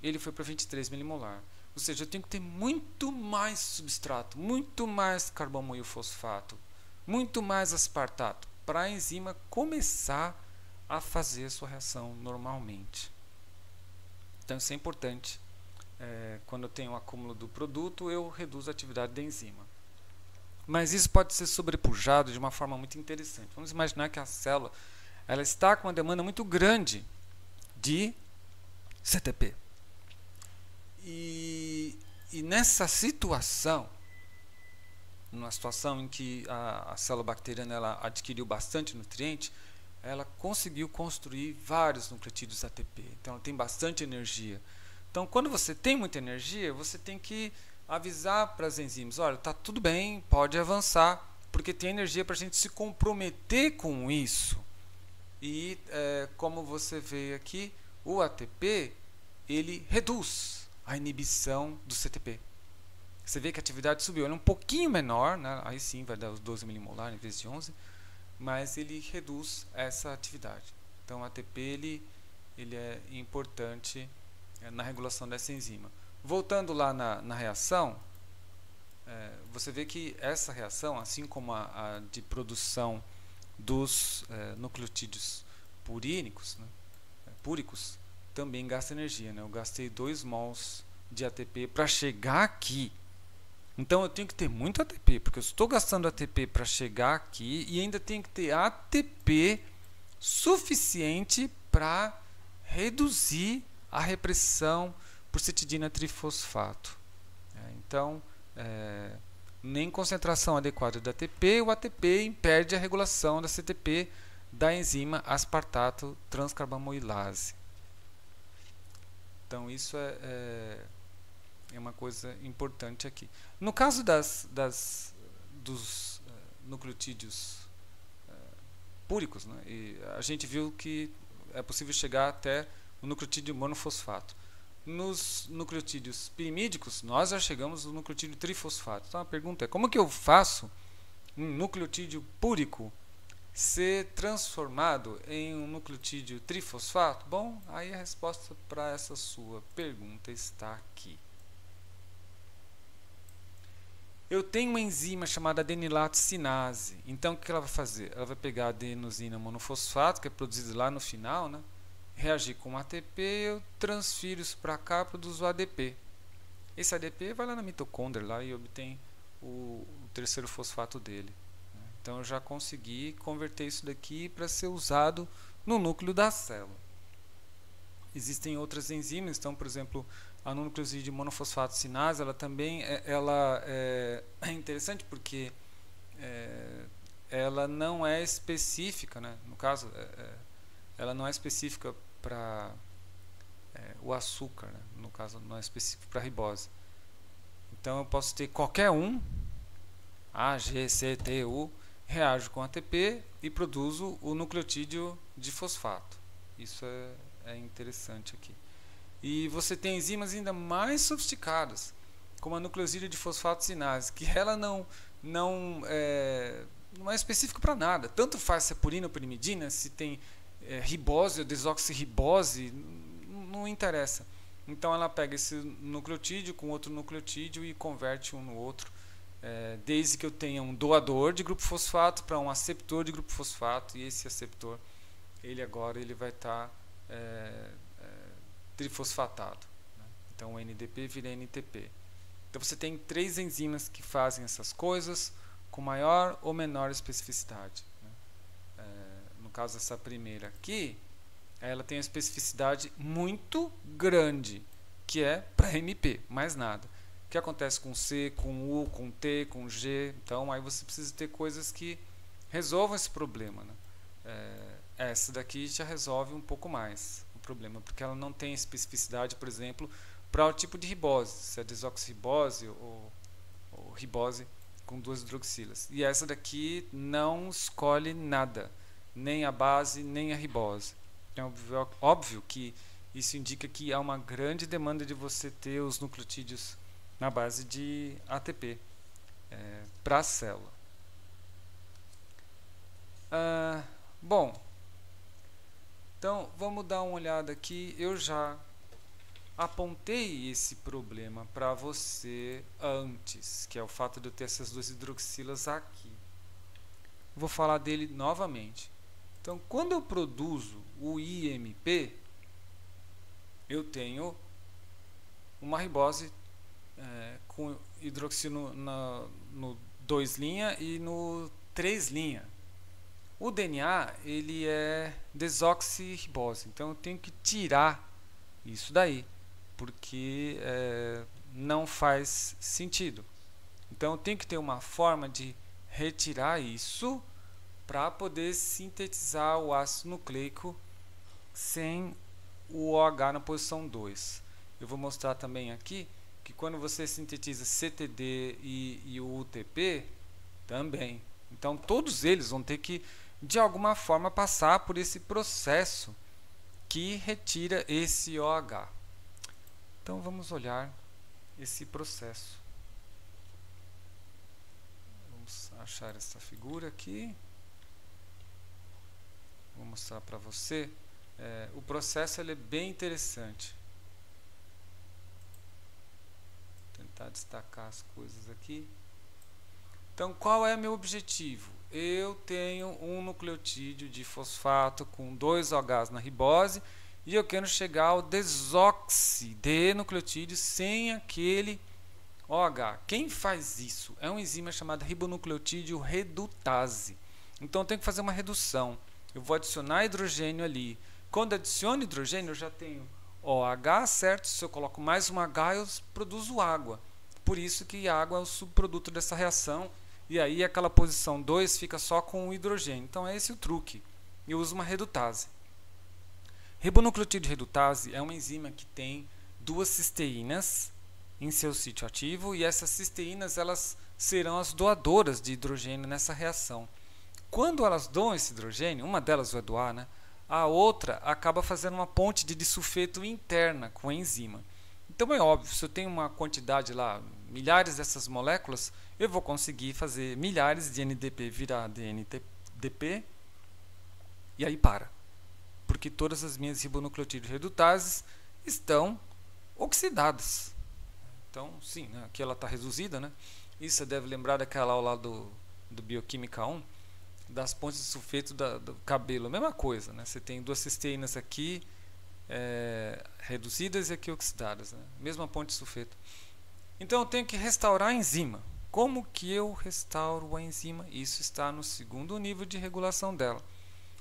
ele foi para 23 milimolar. Ou seja, eu tenho que ter muito mais substrato, muito mais carbomoil fosfato, muito mais aspartato, para a enzima começar a fazer a sua reação normalmente. Então isso é importante. Quando eu tenho um acúmulo do produto, eu reduzo a atividade da enzima. Mas isso pode ser sobrepujado de uma forma muito interessante. Vamos imaginar que a célula ela está com uma demanda muito grande de CTP. E nessa situação, numa situação em que a célula bacteriana ela adquiriu bastante nutriente, ela conseguiu construir vários nucleotídeos ATP. Então ela tem bastante energia. Então quando você tem muita energia, você tem que avisar para as enzimas, olha, está tudo bem, pode avançar, porque tem energia para a gente se comprometer com isso. E como você vê aqui, o ATP ele reduz a inibição do CTP. Você vê que a atividade subiu, ela é um pouquinho menor, né? Aí sim vai dar os 12 milimolar em vez de 11, mas ele reduz essa atividade. Então, o ATP ele é importante na regulação dessa enzima. Voltando lá na reação, você vê que essa reação, assim como a de produção dos nucleotídeos puricos, também gasta energia. Eu gastei 2 mols de ATP para chegar aqui. Então eu tenho que ter muito ATP, porque eu estou gastando ATP para chegar aqui e ainda tenho que ter ATP suficiente para reduzir a repressão por citidina trifosfato. Então, nem concentração adequada de ATP, o ATP impede a regulação da CTP da enzima aspartato transcarbamoilase. Então, isso é uma coisa importante aqui. No caso dos nucleotídeos púricos, né, a gente viu que é possível chegar até o nucleotídeo monofosfato. Nos nucleotídeos pirimídicos, nós já chegamos no nucleotídeo trifosfato. Então a pergunta é: como que eu faço um nucleotídeo púrico ser transformado em um nucleotídeo trifosfato? Bom, aí a resposta para essa sua pergunta está aqui. Eu tenho uma enzima chamada adenilato-cinase. Então, o que ela vai fazer? Ela vai pegar a adenosina monofosfato, que é produzida lá no final, né? Reagir com ATP, eu transfiro isso para cá, produzo o ADP. Esse ADP vai lá na mitocôndria lá e obtém o terceiro fosfato dele. Então, eu já consegui converter isso daqui para ser usado no núcleo da célula. Existem outras enzimas, então, por exemplo, a nucleosídeo monofosfato cinase, ela também é interessante porque ela não é específica, né? No caso, ela não é específica para o açúcar, né? No caso, não é específico para a ribose. Então, eu posso ter qualquer um, A, G, C, T, U, reajo com ATP e produzo o nucleotídeo de fosfato. Isso é interessante aqui. E você tem enzimas ainda mais sofisticadas, como a nucleosídeo de fosfato cinase, que ela não é específica para nada. Tanto faz se é purina ou pirimidina, se tem ribose ou desoxirribose, não interessa. Então ela pega esse nucleotídeo com outro nucleotídeo e converte um no outro, desde que eu tenha um doador de grupo fosfato para um aceptor de grupo fosfato, e esse aceptor ele vai estar trifosfatado, né? Então o NDP vira NTP. Então você tem 3 enzimas que fazem essas coisas com maior ou menor especificidade, né? No caso dessa primeira aqui, ela tem uma especificidade muito grande, que é para MP, mais nada. O que acontece com C, com U, com T, com G? Então aí você precisa ter coisas que resolvam esse problema, né? Essa daqui já resolve um pouco mais o problema, porque ela não tem especificidade, por exemplo, para o tipo de ribose, se é desoxirribose ou ribose com 2 hidroxilas. E essa daqui não escolhe nada, nem a base, nem a ribose. Então, óbvio que isso indica que há uma grande demanda de você ter os nucleotídeos na base de ATP para a célula. Bom, então vamos dar uma olhada aqui. Eu já apontei esse problema para você antes, que é o fato de eu ter essas 2 hidroxilas aqui. Vou falar dele novamente. Então, quando eu produzo o IMP, eu tenho uma ribose com hidroxilo no 2' e no 3'. O DNA ele é desoxirribose, então eu tenho que tirar isso daí, porque não faz sentido. Então eu tenho que ter uma forma de retirar isso para poder sintetizar o ácido nucleico sem o OH na posição 2. Eu vou mostrar também aqui que quando você sintetiza CTD e o UTP também. Então todos eles vão ter que de alguma forma passar por esse processo que retira esse OH. Então vamos olhar esse processo. Vamos achar essa figura aqui. vou mostrar para você. O processo ele é bem interessante. Vou tentar destacar as coisas aqui. Então, qual é meu objetivo? Eu tenho um nucleotídeo de fosfato com 2 OHs na ribose e eu quero chegar ao desoxi de nucleotídeo sem aquele OH. Quem faz isso? É uma enzima chamada ribonucleotídeo redutase. Então, eu tenho que fazer uma redução. Eu vou adicionar hidrogênio ali. Quando adiciono hidrogênio, eu já tenho OH, certo? Se eu coloco mais um H, eu produzo água. Por isso que a água é o subproduto dessa reação. E aí aquela posição 2 fica só com o hidrogênio. Então é esse o truque. Eu uso uma redutase. Ribonucleotídeo redutase é uma enzima que tem 2 cisteínas em seu sítio ativo. E essas cisteínas elas serão as doadoras de hidrogênio nessa reação. Quando elas doam esse hidrogênio, uma delas vai doar, né? A outra acaba fazendo uma ponte de disulfeto interna com a enzima. Então é óbvio, se eu tenho uma quantidade lá, milhares dessas moléculas, eu vou conseguir fazer milhares de NDP virar DNDP e aí para. Porque todas as minhas ribonucleotídeos redutases estão oxidadas. Então, sim, né? Aqui ela está reduzida, né? Isso você deve lembrar daquela aula do Bioquímica 1, das pontes de sulfeto do cabelo, a mesma coisa, né? Você tem 2 cisteínas aqui reduzidas e aqui oxidadas, né? Mesma ponte de sulfeto. Então eu tenho que restaurar a enzima. Como que eu restauro a enzima? Isso está no segundo nível de regulação dela.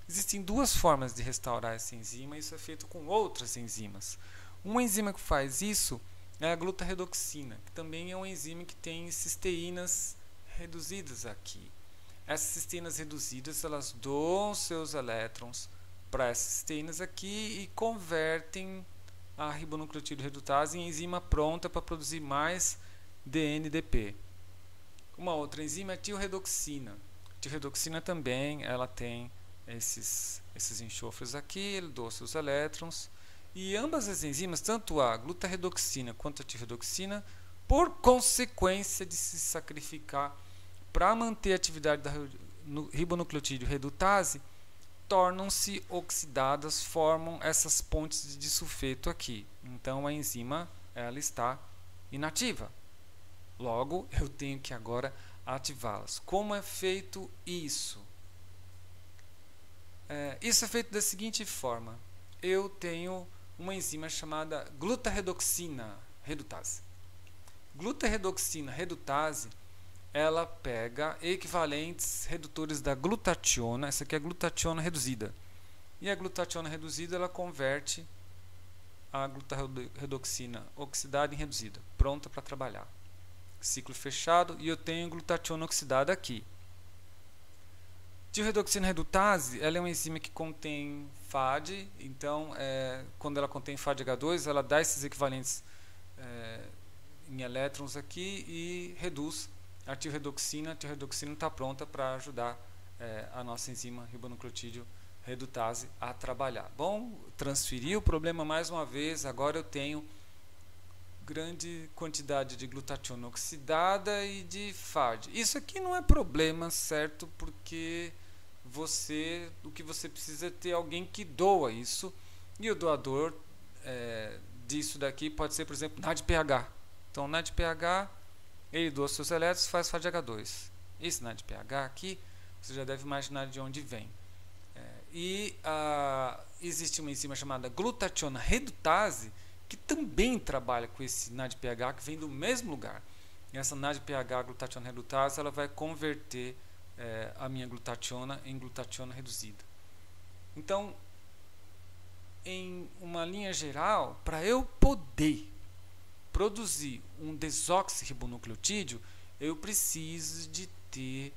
Existem 2 formas de restaurar essa enzima, e isso é feito com outras enzimas. Uma enzima que faz isso é a glutaredoxina, que também é uma enzima que tem cisteínas reduzidas aqui. Essas cisteínas reduzidas, elas doam seus elétrons para essas cisteínas aqui e convertem a ribonucleotídeo redutase em enzima pronta para produzir mais DNDP. Uma outra enzima é a tioredoxina. A tioredoxina também ela tem esses enxofres aqui, ele doa seus elétrons. E ambas as enzimas, tanto a glutaredoxina quanto a tioredoxina, por consequência de se sacrificar para manter a atividade da ribonucleotídeo redutase, tornam-se oxidadas, formam essas pontes de disulfeto aqui. Então a enzima ela está inativa. Logo, eu tenho que agora ativá-las. Como é feito isso? Isso é feito da seguinte forma. Eu tenho uma enzima chamada glutaredoxina redutase. Glutaredoxina redutase, ela pega equivalentes redutores da glutationa. Essa aqui é a glutationa reduzida. E a glutationa reduzida ela converte a glutaredoxina oxidada em reduzida, pronta para trabalhar. Ciclo fechado, e eu tenho glutationa oxidada aqui. Tioredoxina redutase, ela é uma enzima que contém FAD, então quando ela contém FADH2, ela dá esses equivalentes em elétrons aqui e reduz a tioredoxina. A tioredoxina está pronta para ajudar a nossa enzima ribonucleotídeo redutase a trabalhar. Bom, transferi o problema mais uma vez, agora eu tenho grande quantidade de glutationa oxidada e de FAD. Isso aqui não é problema, certo? Porque o que você precisa é ter alguém que doa isso, e o doador disso daqui pode ser, por exemplo, NADPH. Então, NADPH, ele doa seus elétrons e faz FADH2. Esse NADPH aqui, você já deve imaginar de onde vem. Existe uma enzima chamada glutationa redutase, que também trabalha com esse NADPH, que vem do mesmo lugar. E essa NADPH glutationa redutase, ela vai converter a minha glutationa em glutationa reduzida. Então, em uma linha geral, para eu poder produzir um desoxirribonucleotídeo, eu preciso de ter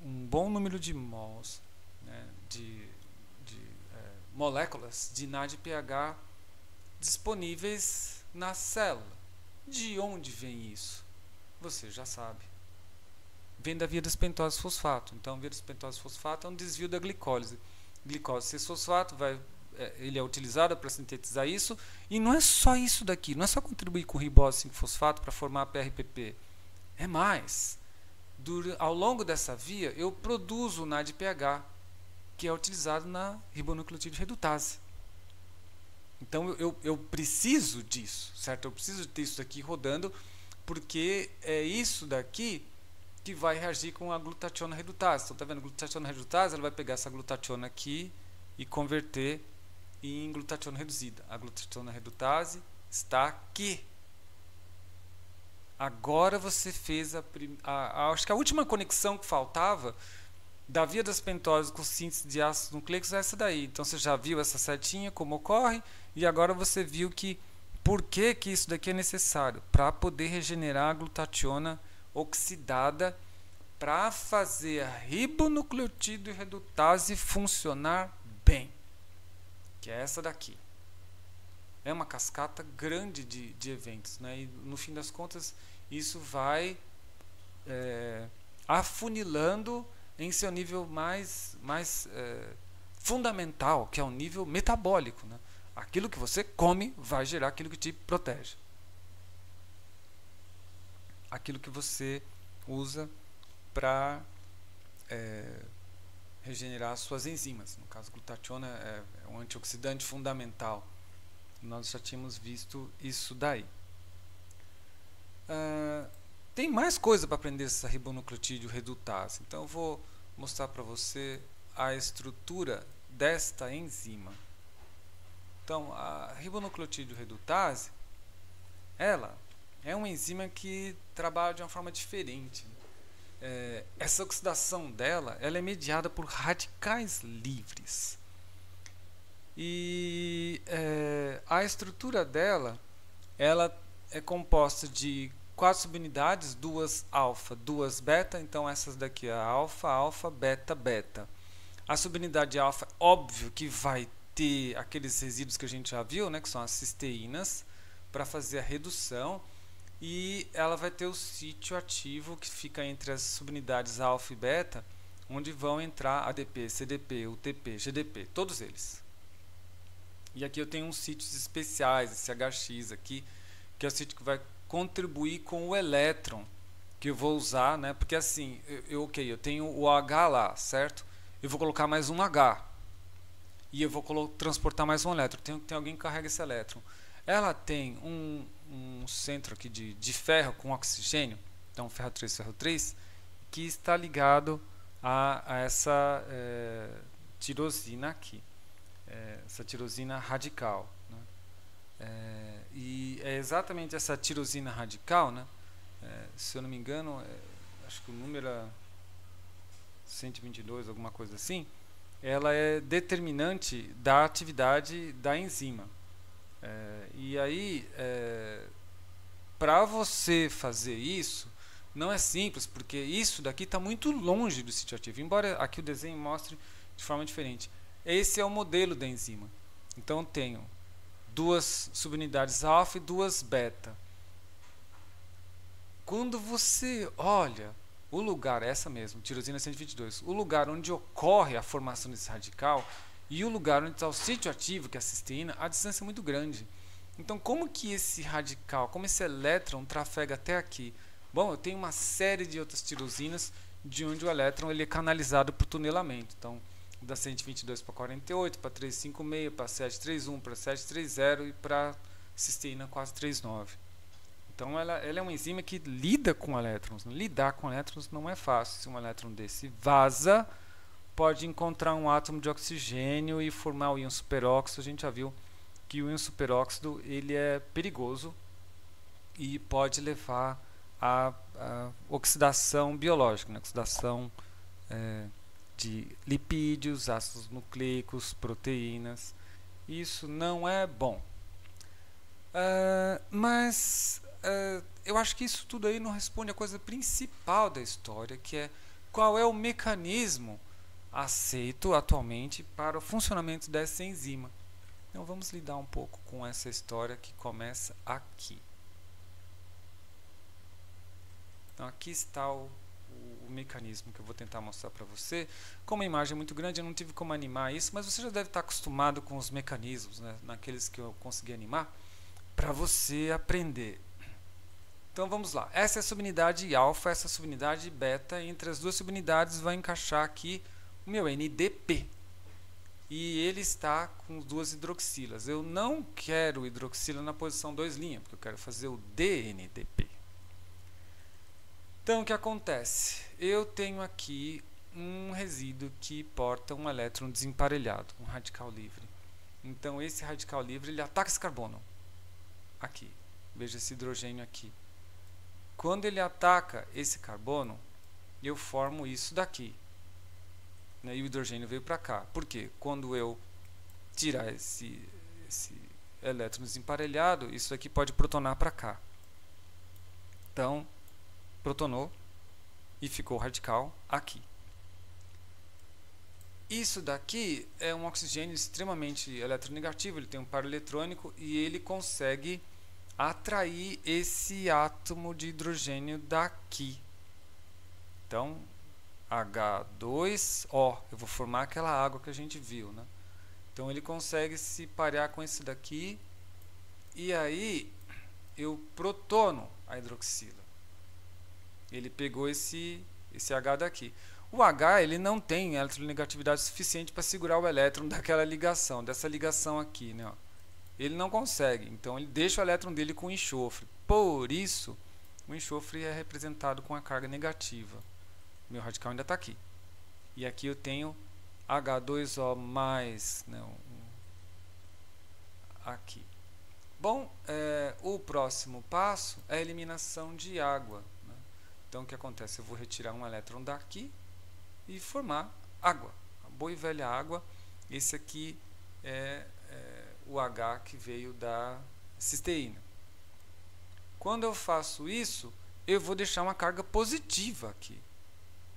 um bom número de mols, né, de moléculas de NADPH disponíveis na célula. De onde vem isso? Você já sabe. Vem da via das pentoses fosfato. Então, a via das pentoses fosfato é um desvio da glicólise. Glicose 6-fosfato, ele é utilizado para sintetizar isso. E não é só isso daqui. Não é só contribuir com ribose 5-fosfato para formar a PRPP. É mais. Ao longo dessa via, eu produzo o NADPH. que é utilizado na ribonucleotídeo redutase. Então eu preciso disso, certo? Eu preciso ter isso daqui rodando, porque é isso daqui que vai reagir com a glutationa redutase. Então, tá vendo? A glutationa redutase, ela vai pegar essa glutationa aqui e converter em glutationa reduzida. A glutationa redutase está aqui. Agora você fez acho que a última conexão que faltava da via das pentóses com síntese de ácidos nucleicos é essa daí. Então você já viu essa setinha como ocorre e agora você viu que por que isso daqui é necessário para poder regenerar a glutationa oxidada para fazer a ribonucleotídeo redutase funcionar bem, que é essa daqui. É uma cascata grande de eventos, né? E no fim das contas isso vai afunilando em seu nível mais fundamental, que é o nível metabólico, né? Aquilo que você come vai gerar aquilo que te protege. Aquilo que você usa para regenerar suas enzimas. No caso, glutationa é um antioxidante fundamental. Nós já tínhamos visto isso daí. Tem mais coisa para aprender essa ribonucleotídeo redutase. Então eu vou mostrar para você a estrutura desta enzima. Então a ribonucleotídeo redutase, ela é uma enzima que trabalha de uma forma diferente. Essa oxidação dela, ela é mediada por radicais livres. E a estrutura dela, ela é composta de 4 subunidades, 2 alfa, 2 beta. Então essas daqui é alfa, alfa, beta, beta. A subunidade alfa, óbvio que vai ter aqueles resíduos que a gente já viu, né, que são as cisteínas, para fazer a redução. E ela vai ter o sítio ativo que fica entre as subunidades alfa e beta, onde vão entrar ADP, CDP, UTP, GDP, todos eles. E aqui eu tenho uns sítios especiais, esse HX aqui, que é o sítio que vai contribuir com o elétron, que eu vou usar, né? Porque assim, eu tenho o H lá, certo? Eu vou colocar mais um H. E eu vou transportar mais um elétron. Tem alguém que carrega esse elétron. Ela tem um centro aqui de ferro com oxigênio, então ferro 3, ferro 3, que está ligado a essa tirosina aqui, essa tirosina radical, né? E é exatamente essa tirosina radical, né? Se eu não me engano, acho que o número é 122, alguma coisa assim, ela é determinante da atividade da enzima. E aí, para você fazer isso, não é simples, porque isso daqui está muito longe do sítio ativo, embora aqui o desenho mostre de forma diferente. Esse é o modelo da enzima. Então, eu tenho 2 subunidades alfa e 2 beta. Quando você olha o lugar, essa mesmo, tirosina 122, o lugar onde ocorre a formação desse radical e o lugar onde está o sítio ativo, que é a cisteína, a distância é muito grande. Então, como que esse radical, como esse elétron trafega até aqui? Bom, eu tenho uma série de outras tirosinas de onde o elétron ele é canalizado por tunelamento. Então, da 122 para 48, para 356, para 731, para 730 e para cisteína 439. Então, ela é uma enzima que lida com elétrons. Lidar com elétrons não é fácil. Se um elétron desse vaza, pode encontrar um átomo de oxigênio e formar o íon superóxido. A gente já viu que o íon superóxido ele é perigoso e pode levar a oxidação biológica, né? Oxidação de lipídios, ácidos nucleicos, proteínas. Isso não é bom. Mas eu acho que isso tudo aí não responde a coisa principal da história, que é qual é o mecanismo aceito atualmente para o funcionamento dessa enzima. Então vamos lidar um pouco com essa história que começa aqui. Então aqui está o mecanismo que eu vou tentar mostrar para você. Com uma imagem muito grande eu não tive como animar isso, mas você já deve estar acostumado com os mecanismos, né, naqueles que eu consegui animar, para você aprender. Então vamos lá. Essa é a subunidade alfa, essa é a subunidade beta. Entre as duas subunidades vai encaixar aqui o meu NDP. e ele está com 2 hidroxilas. Eu não quero hidroxila na posição 2', porque eu quero fazer o DNDP. Então, o que acontece? Eu tenho aqui um resíduo que porta um elétron desemparelhado, um radical livre. Então, esse radical livre ele ataca esse carbono. Aqui. Veja esse hidrogênio aqui. Quando ele ataca esse carbono, eu formo isso daqui. E o hidrogênio veio para cá. Por quê? Quando eu tirar esse elétron desemparelhado, isso aqui pode protonar para cá. Então, protonou e ficou radical aqui. Isso daqui é um oxigênio extremamente eletronegativo, ele tem um par eletrônico e ele consegue atrair esse átomo de hidrogênio daqui. Então, H2O, eu vou formar aquela água que a gente viu, né? Então ele consegue se parear com esse daqui e aí eu protono a hidroxila. Ele pegou esse H daqui. O H ele não tem eletronegatividade suficiente para segurar o elétron daquela ligação, dessa ligação aqui, né? Ele não consegue, então ele deixa o elétron dele com enxofre. Por isso, o enxofre é representado com a carga negativa. Meu radical ainda está aqui. E aqui eu tenho H2O mais, né, aqui. Bom, o próximo passo é a eliminação de água. Né? Então o que acontece? Eu vou retirar um elétron daqui e formar água. A boa e velha água. Esse aqui é o H que veio da cisteína. Quando eu faço isso, eu vou deixar uma carga positiva aqui.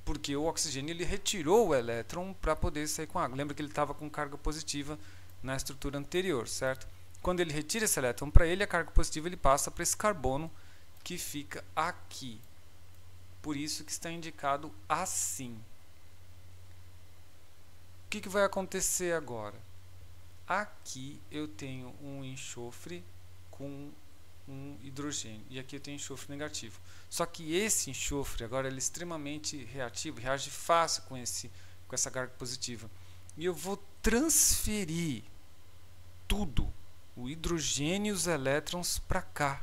Porque o oxigênio ele retirou o elétron para poder sair com água. Lembra que ele estava com carga positiva na estrutura anterior, certo? Quando ele retira esse elétron para ele, a carga positiva ele passa para esse carbono que fica aqui. Por isso que está indicado assim. O que vai acontecer agora? Aqui eu tenho um enxofre com um hidrogênio. E aqui eu tenho enxofre negativo. Só que esse enxofre agora ele é extremamente reativo, reage fácil com essa carga positiva. E eu vou transferir tudo, o hidrogênio e os elétrons, para cá.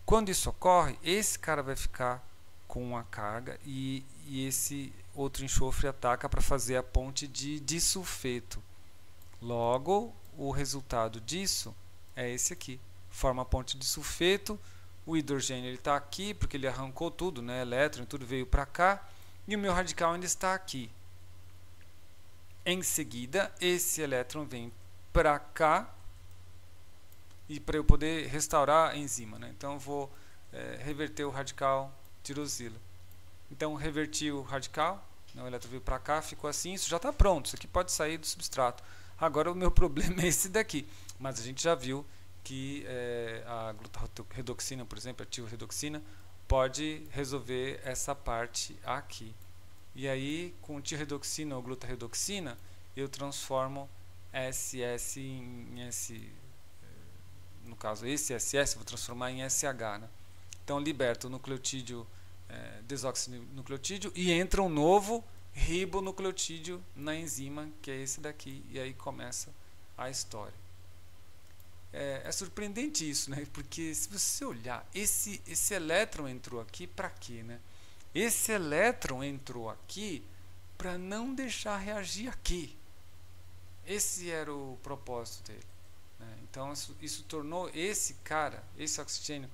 Quando isso ocorre, esse cara vai ficar com a carga e esse outro enxofre ataca para fazer a ponte de disulfeto. Logo, o resultado disso é esse aqui. Forma a ponte de sulfeto, o hidrogênio está aqui, porque ele arrancou tudo, né? Elétron, tudo veio para cá, e o meu radical ainda está aqui. Em seguida, esse elétron vem para cá, e para eu poder restaurar a enzima, né? Então, eu vou reverter o radical tirosila. Então, reverti o radical, né? O elétron veio para cá, ficou assim, isso já está pronto, isso aqui pode sair do substrato. Agora, o meu problema é esse daqui, mas a gente já viu que a glutaredoxina, por exemplo, a tioredoxina, pode resolver essa parte aqui. E aí, com tioredoxina ou glutaredoxina, eu transformo SS em S, no caso esse SS, vou transformar em SH. Né? Então, liberto o nucleotídeo, desoxinucleotídeo, e entra um novo ribonucleotídeo na enzima, que é esse daqui, e aí começa a história. É surpreendente isso, né? Porque se você olhar, esse elétron entrou aqui para quê? Né? Esse elétron entrou aqui para não deixar reagir aqui. Esse era o propósito dele. Né? Então isso tornou esse cara, esse oxigênio,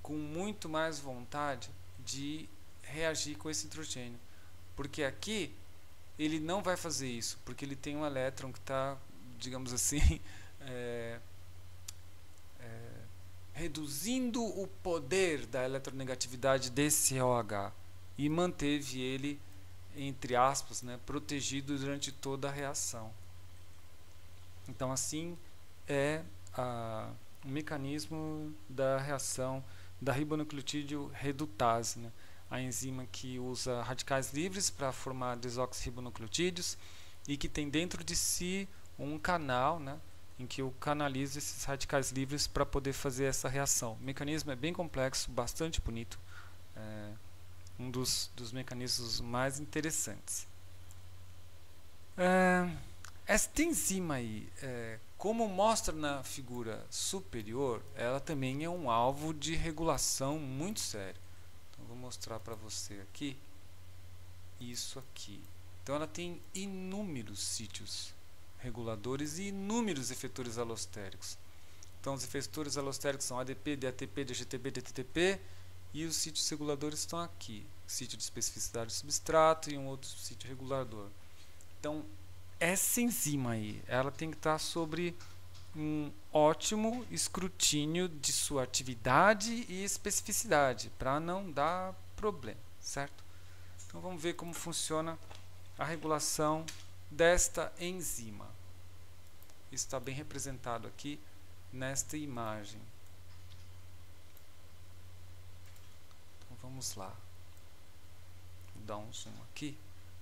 com muito mais vontade de reagir com esse hidrogênio. Porque aqui ele não vai fazer isso, porque ele tem um elétron que está, digamos assim, reduzindo o poder da eletronegatividade desse OH e manteve ele, entre aspas, né, protegido durante toda a reação. Então, assim é o mecanismo da reação da ribonucleotídeo redutase, né? A enzima que usa radicais livres para formar desoxirribonucleotídeos e que tem dentro de si um canal, né, em que eu canalizo esses radicais livres para poder fazer essa reação. O mecanismo é bem complexo, bastante bonito, um dos mecanismos mais interessantes. Esta enzima aí, como mostra na figura superior, ela também é um alvo de regulação muito sério. Então, vou mostrar para você aqui, isso aqui. Então, ela tem inúmeros sítios reguladores e inúmeros efetores alostéricos. Então, os efetores alostéricos são ADP, DATP, DGTP, DTTP, e os sítios reguladores estão aqui. Sítio de especificidade do substrato e um outro sítio regulador. Então, essa enzima aí, ela tem que estar sobre um ótimo escrutínio de sua atividade e especificidade, para não dar problema, certo? Então, vamos ver como funciona a regulação desta enzima. Isso está bem representado aqui nesta imagem. Então, vamos lá. Vou dar um zoom aqui.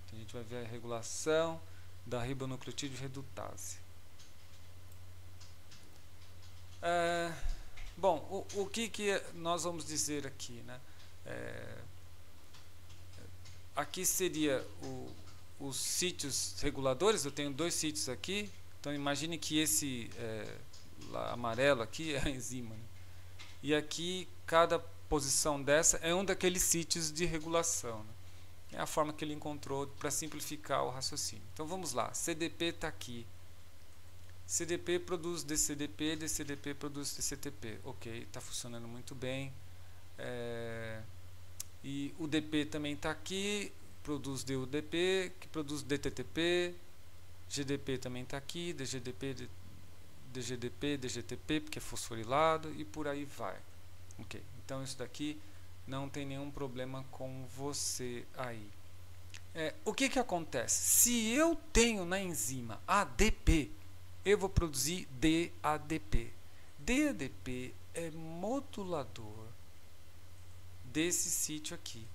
Então, a gente vai ver a regulação da ribonucleotídeo redutase. Bom, o que nós vamos dizer aqui, né? Aqui seria os sítios reguladores. Eu tenho dois sítios aqui. Então, imagine que esse amarelo aqui é a enzima, né? E aqui, cada posição dessa é um daqueles sítios de regulação, né? É a forma que ele encontrou para simplificar o raciocínio. Então, vamos lá. CDP está aqui. CDP produz DCDP, DCDP produz DCTP. Ok, está funcionando muito bem. E o DP também está aqui, produz DUDP, que produz DTTP. GDP também está aqui, DGDP, DGDP, DGTP, porque é fosforilado, e por aí vai. Ok, então isso daqui não tem nenhum problema com você aí. O que acontece? Se eu tenho na enzima ADP, eu vou produzir DADP. DADP é modulador desse sítio aqui.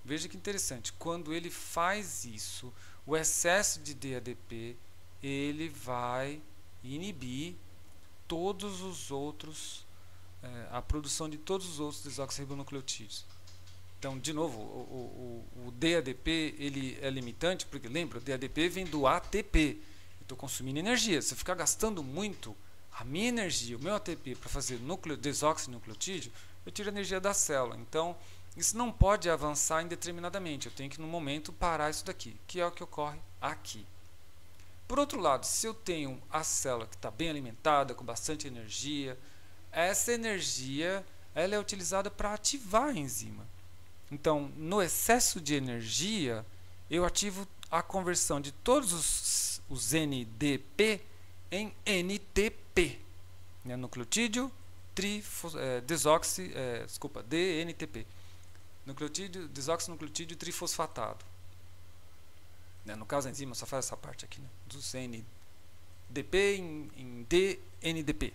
Veja que interessante. Quando ele faz isso, o excesso de DADP, ele vai inibir todos os outros, a produção de todos os outros desoxirribonucleotídeos. Então, de novo, o DADP ele é limitante, porque lembra, o DADP vem do ATP. Eu estou consumindo energia. Se eu ficar gastando muito a minha energia, o meu ATP, para fazer desoxinucleotídeo, eu tiro a energia da célula. Então, isso não pode avançar indeterminadamente. Eu tenho que, no momento, parar isso daqui, que é o que ocorre aqui. Por outro lado, se eu tenho a célula que está bem alimentada, com bastante energia, essa energia ela é utilizada para ativar a enzima. Então, no excesso de energia, eu ativo a conversão de todos os NDP em NTP, né? Nucleotídeo DNTP. Desoxinucleotídeo trifosfatado. No caso, a enzima só faz essa parte aqui, né? Dos NDP em DNDP.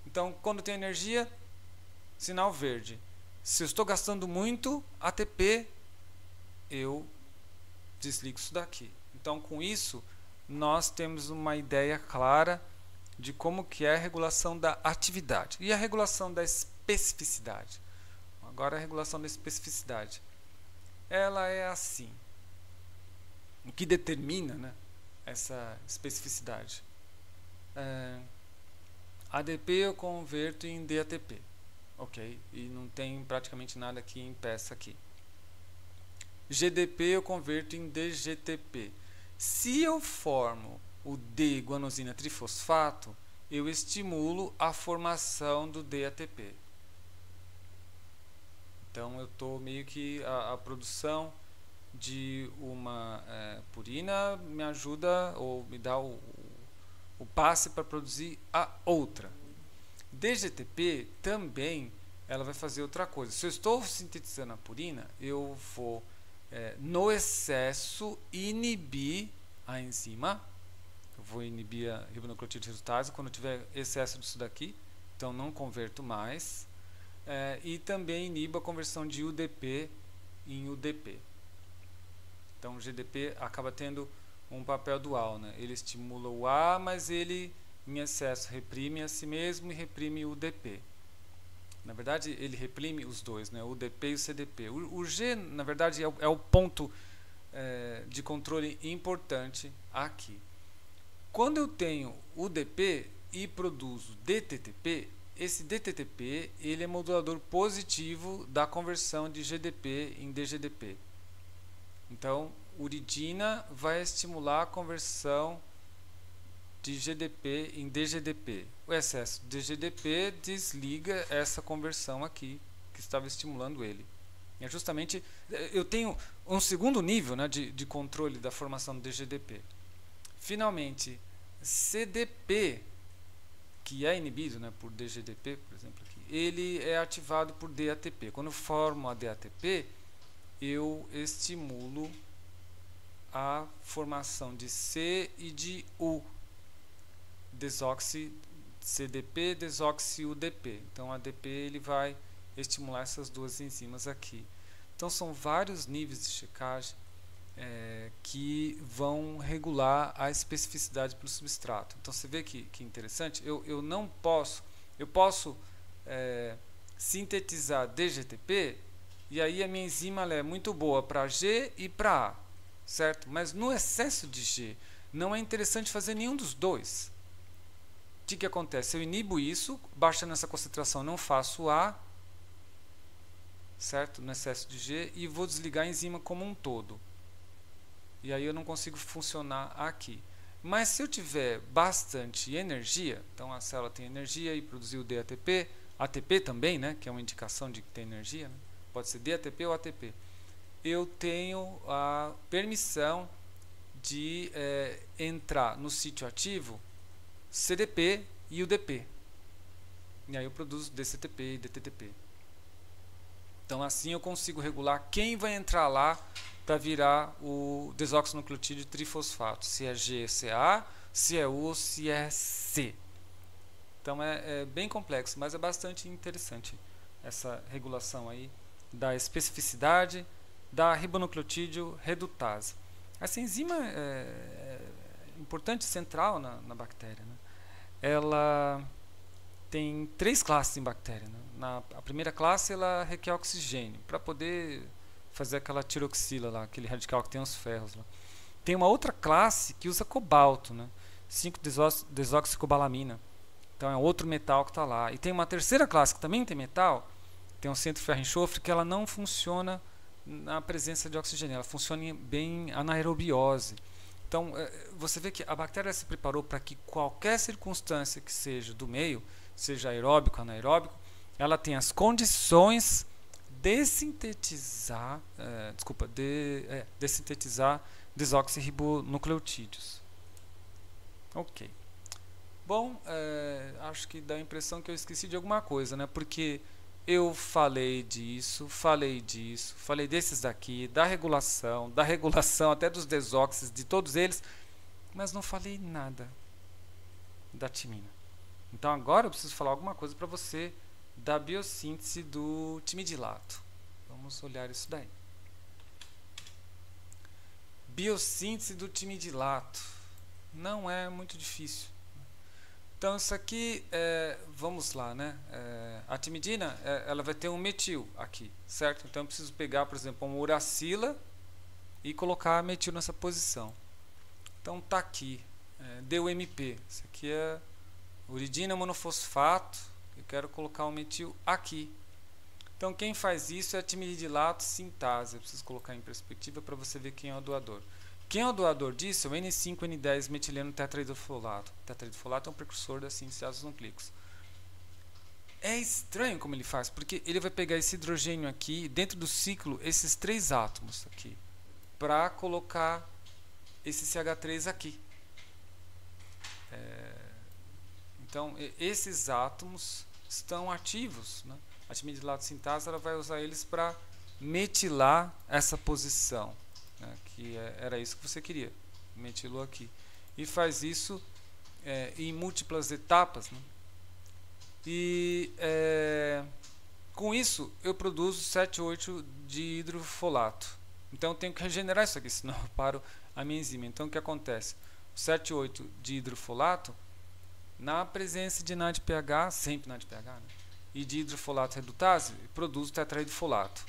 Então, quando tem energia, sinal verde. Se eu estou gastando muito ATP, eu desligo isso daqui. Então, com isso, nós temos uma ideia clara de como que é a regulação da atividade. E a regulação da especificidade? Agora, a regulação da especificidade. Ela é assim. O que determina, né, essa especificidade? ADP eu converto em DATP. Ok, e não tem praticamente nada que impeça aqui. GDP eu converto em DGTP. Se eu formo o D-guanosina trifosfato, eu estimulo a formação do DATP. Então eu estou meio que a produção de uma purina me ajuda ou me dá o passe para produzir a outra. DGTP também ela vai fazer outra coisa. Se eu estou sintetizando a purina, eu vou no excesso inibir a enzima. Eu vou inibir a ribonucleotídeo redutase quando eu tiver excesso disso daqui. Então não converto mais. E também inibo a conversão de UDP em UDP. Então o GDP acaba tendo um papel dual, né? Ele estimula o A, mas ele em excesso reprime a si mesmo e reprime o UDP. Na verdade, ele reprime os dois, né? O UDP e o CDP. O G, na verdade, é o ponto de controle importante aqui. Quando eu tenho UDP e produzo DTTP, esse DTTP ele é modulador positivo da conversão de GDP em DGDP. Então, uridina vai estimular a conversão de GDP em DGDP. O excesso de DGDP desliga essa conversão aqui que estava estimulando ele. É justamente, eu tenho um segundo nível, né, de controle da formação do DGDP. Finalmente, CDP, que é inibido, né, por DGDP, por exemplo, aqui, ele é ativado por DATP. Quando eu formo a DATP, eu estimulo a formação de C e de U, CDP, desoxi-UDP. Então, ADP ele vai estimular essas duas enzimas aqui. Então, são vários níveis de checagem que vão regular a especificidade pelo substrato. Então, você vê que interessante. Eu posso sintetizar DGTP, e aí a minha enzima ela é muito boa para G e para A, certo? Mas no excesso de G não é interessante fazer nenhum dos dois. O que acontece? Eu inibo isso, baixando essa concentração não faço A, certo? No excesso de G, e vou desligar a enzima como um todo. E aí eu não consigo funcionar aqui. Mas se eu tiver bastante energia, então a célula tem energia e produziu DATP, ATP também, né, que é uma indicação de que tem energia, né? Pode ser DATP ou ATP. Eu tenho a permissão de entrar no sítio ativo CDP e UDP. E aí eu produzo DCTP e DTTP. Então assim eu consigo regular quem vai entrar lá para virar o desoxinucleotídeo trifosfato. Se é G, se é A, se é U ou se é C. Então é bem complexo, mas é bastante interessante essa regulação aí da especificidade da ribonucleotídeo redutase. Essa enzima é importante, central na bactéria, né? Ela tem 3 classes em bactéria, né? A primeira classe ela requer oxigênio para poder fazer aquela tiroxila lá, aquele radical que tem os ferros lá. Tem uma outra classe que usa cobalto, né? 5-desoxicobalamina. Então é outro metal que está lá. E tem uma terceira classe que também tem metal, tem um centro ferro-enxofre, que ela não funciona na presença de oxigênio, ela funciona bem anaerobiose. Então você vê que a bactéria se preparou para que qualquer circunstância que seja do meio, seja aeróbico ou anaeróbico, ela tem as condições de sintetizar, dessintetizar desoxirribonucleotídeos. Ok. Bom, acho que dá a impressão que eu esqueci de alguma coisa, né? Porque eu falei disso, falei desses daqui, da regulação até dos desoxes, de todos eles, mas não falei nada da timina. Então agora eu preciso falar alguma coisa para você da biossíntese do timidilato. Vamos olhar isso daí. Biossíntese do timidilato. Não é muito difícil. Então isso aqui, vamos lá, né? A timidina, ela vai ter um metil aqui, certo? Então eu preciso pegar, por exemplo, uma uracila e colocar metil nessa posição. Então tá aqui, DUMP. Isso aqui é uridina monofosfato. Eu quero colocar um metil aqui. Então quem faz isso é a timidilato sintase. Eu preciso colocar em perspectiva para você ver quem é o doador. Quem é o doador disso é o N5N10 metileno tetraidrofolato. Tetraidrofolato é um precursor da síntese de ácidos nucleicos. É estranho como ele faz, porque ele vai pegar esse hidrogênio aqui, dentro do ciclo, esses 3 átomos aqui, para colocar esse CH3 aqui. Então, esses átomos estão ativos, né? A timidilato sintase ela vai usar eles para metilar essa posição, né? Que era isso que você queria, metilou aqui. E faz isso em múltiplas etapas, né? E com isso eu produzo 7,8 de hidrofolato. Então eu tenho que regenerar isso aqui, senão eu paro a minha enzima. Então o que acontece? O 7,8 de hidrofolato, na presença de NADPH, sempre NADPH, né? E de hidrofolato redutase, produz tetraidrofolato.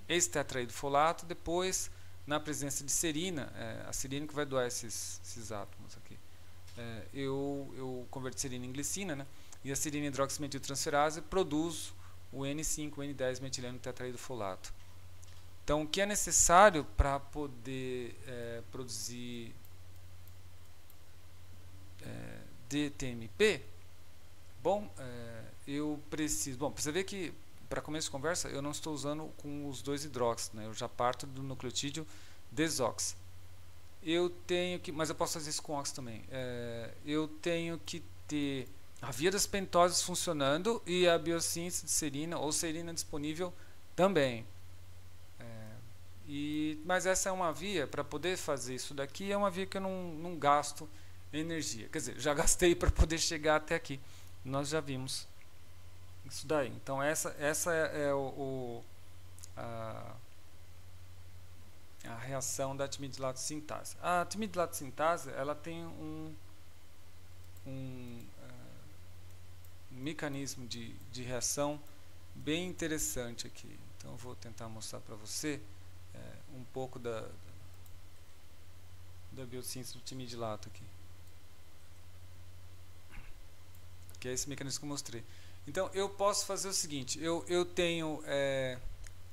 Esse tetraidrofolato depois, na presença de serina, a serina que vai doar esses átomos aqui. Eu converto serina em glicina, né? E a serina hidroximetiltransferase produz o N5, o N10 metileno tetraído folato. Então, o que é necessário para poder produzir DTMP? Bom, eu preciso... Bom, você vê que, para começo de conversa, eu não estou usando com os dois hidróxidos, né? Eu já parto do nucleotídeo desox. Eu tenho que... Mas eu posso fazer isso com ox também. Eu tenho que ter a via das pentoses funcionando e a biossíntese de serina ou serina disponível também. Mas essa é uma via, para poder fazer isso daqui, é uma via que eu não gasto energia. Quer dizer, já gastei para poder chegar até aqui. Nós já vimos isso daí. Então essa é a reação da timidilato sintase. A timidilato sintase, ela tem um mecanismo de reação bem interessante aqui. Então eu vou tentar mostrar para você um pouco da biossíntese do timidilato aqui, que é esse mecanismo que eu mostrei. Então eu posso fazer o seguinte: eu tenho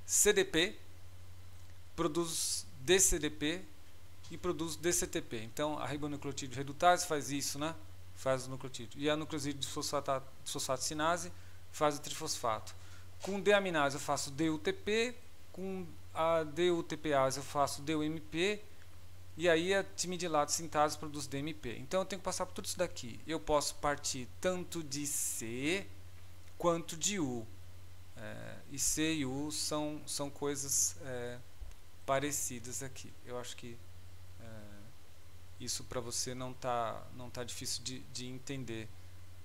CDP, produz DCDP e produz DCTP. Então a ribonucleotídeo redutase faz isso, né? Faz o nucleotídeo. E a nucleosídeo de fosfato sinase faz o trifosfato. Com deaminase eu faço DUTP, com a DUTPase eu faço DUMP, e aí a timidilato sintase produz DMP. Então eu tenho que passar por tudo isso daqui. Eu posso partir tanto de C quanto de U. E C e U são coisas parecidas aqui. Eu acho que isso para você não tá difícil de entender,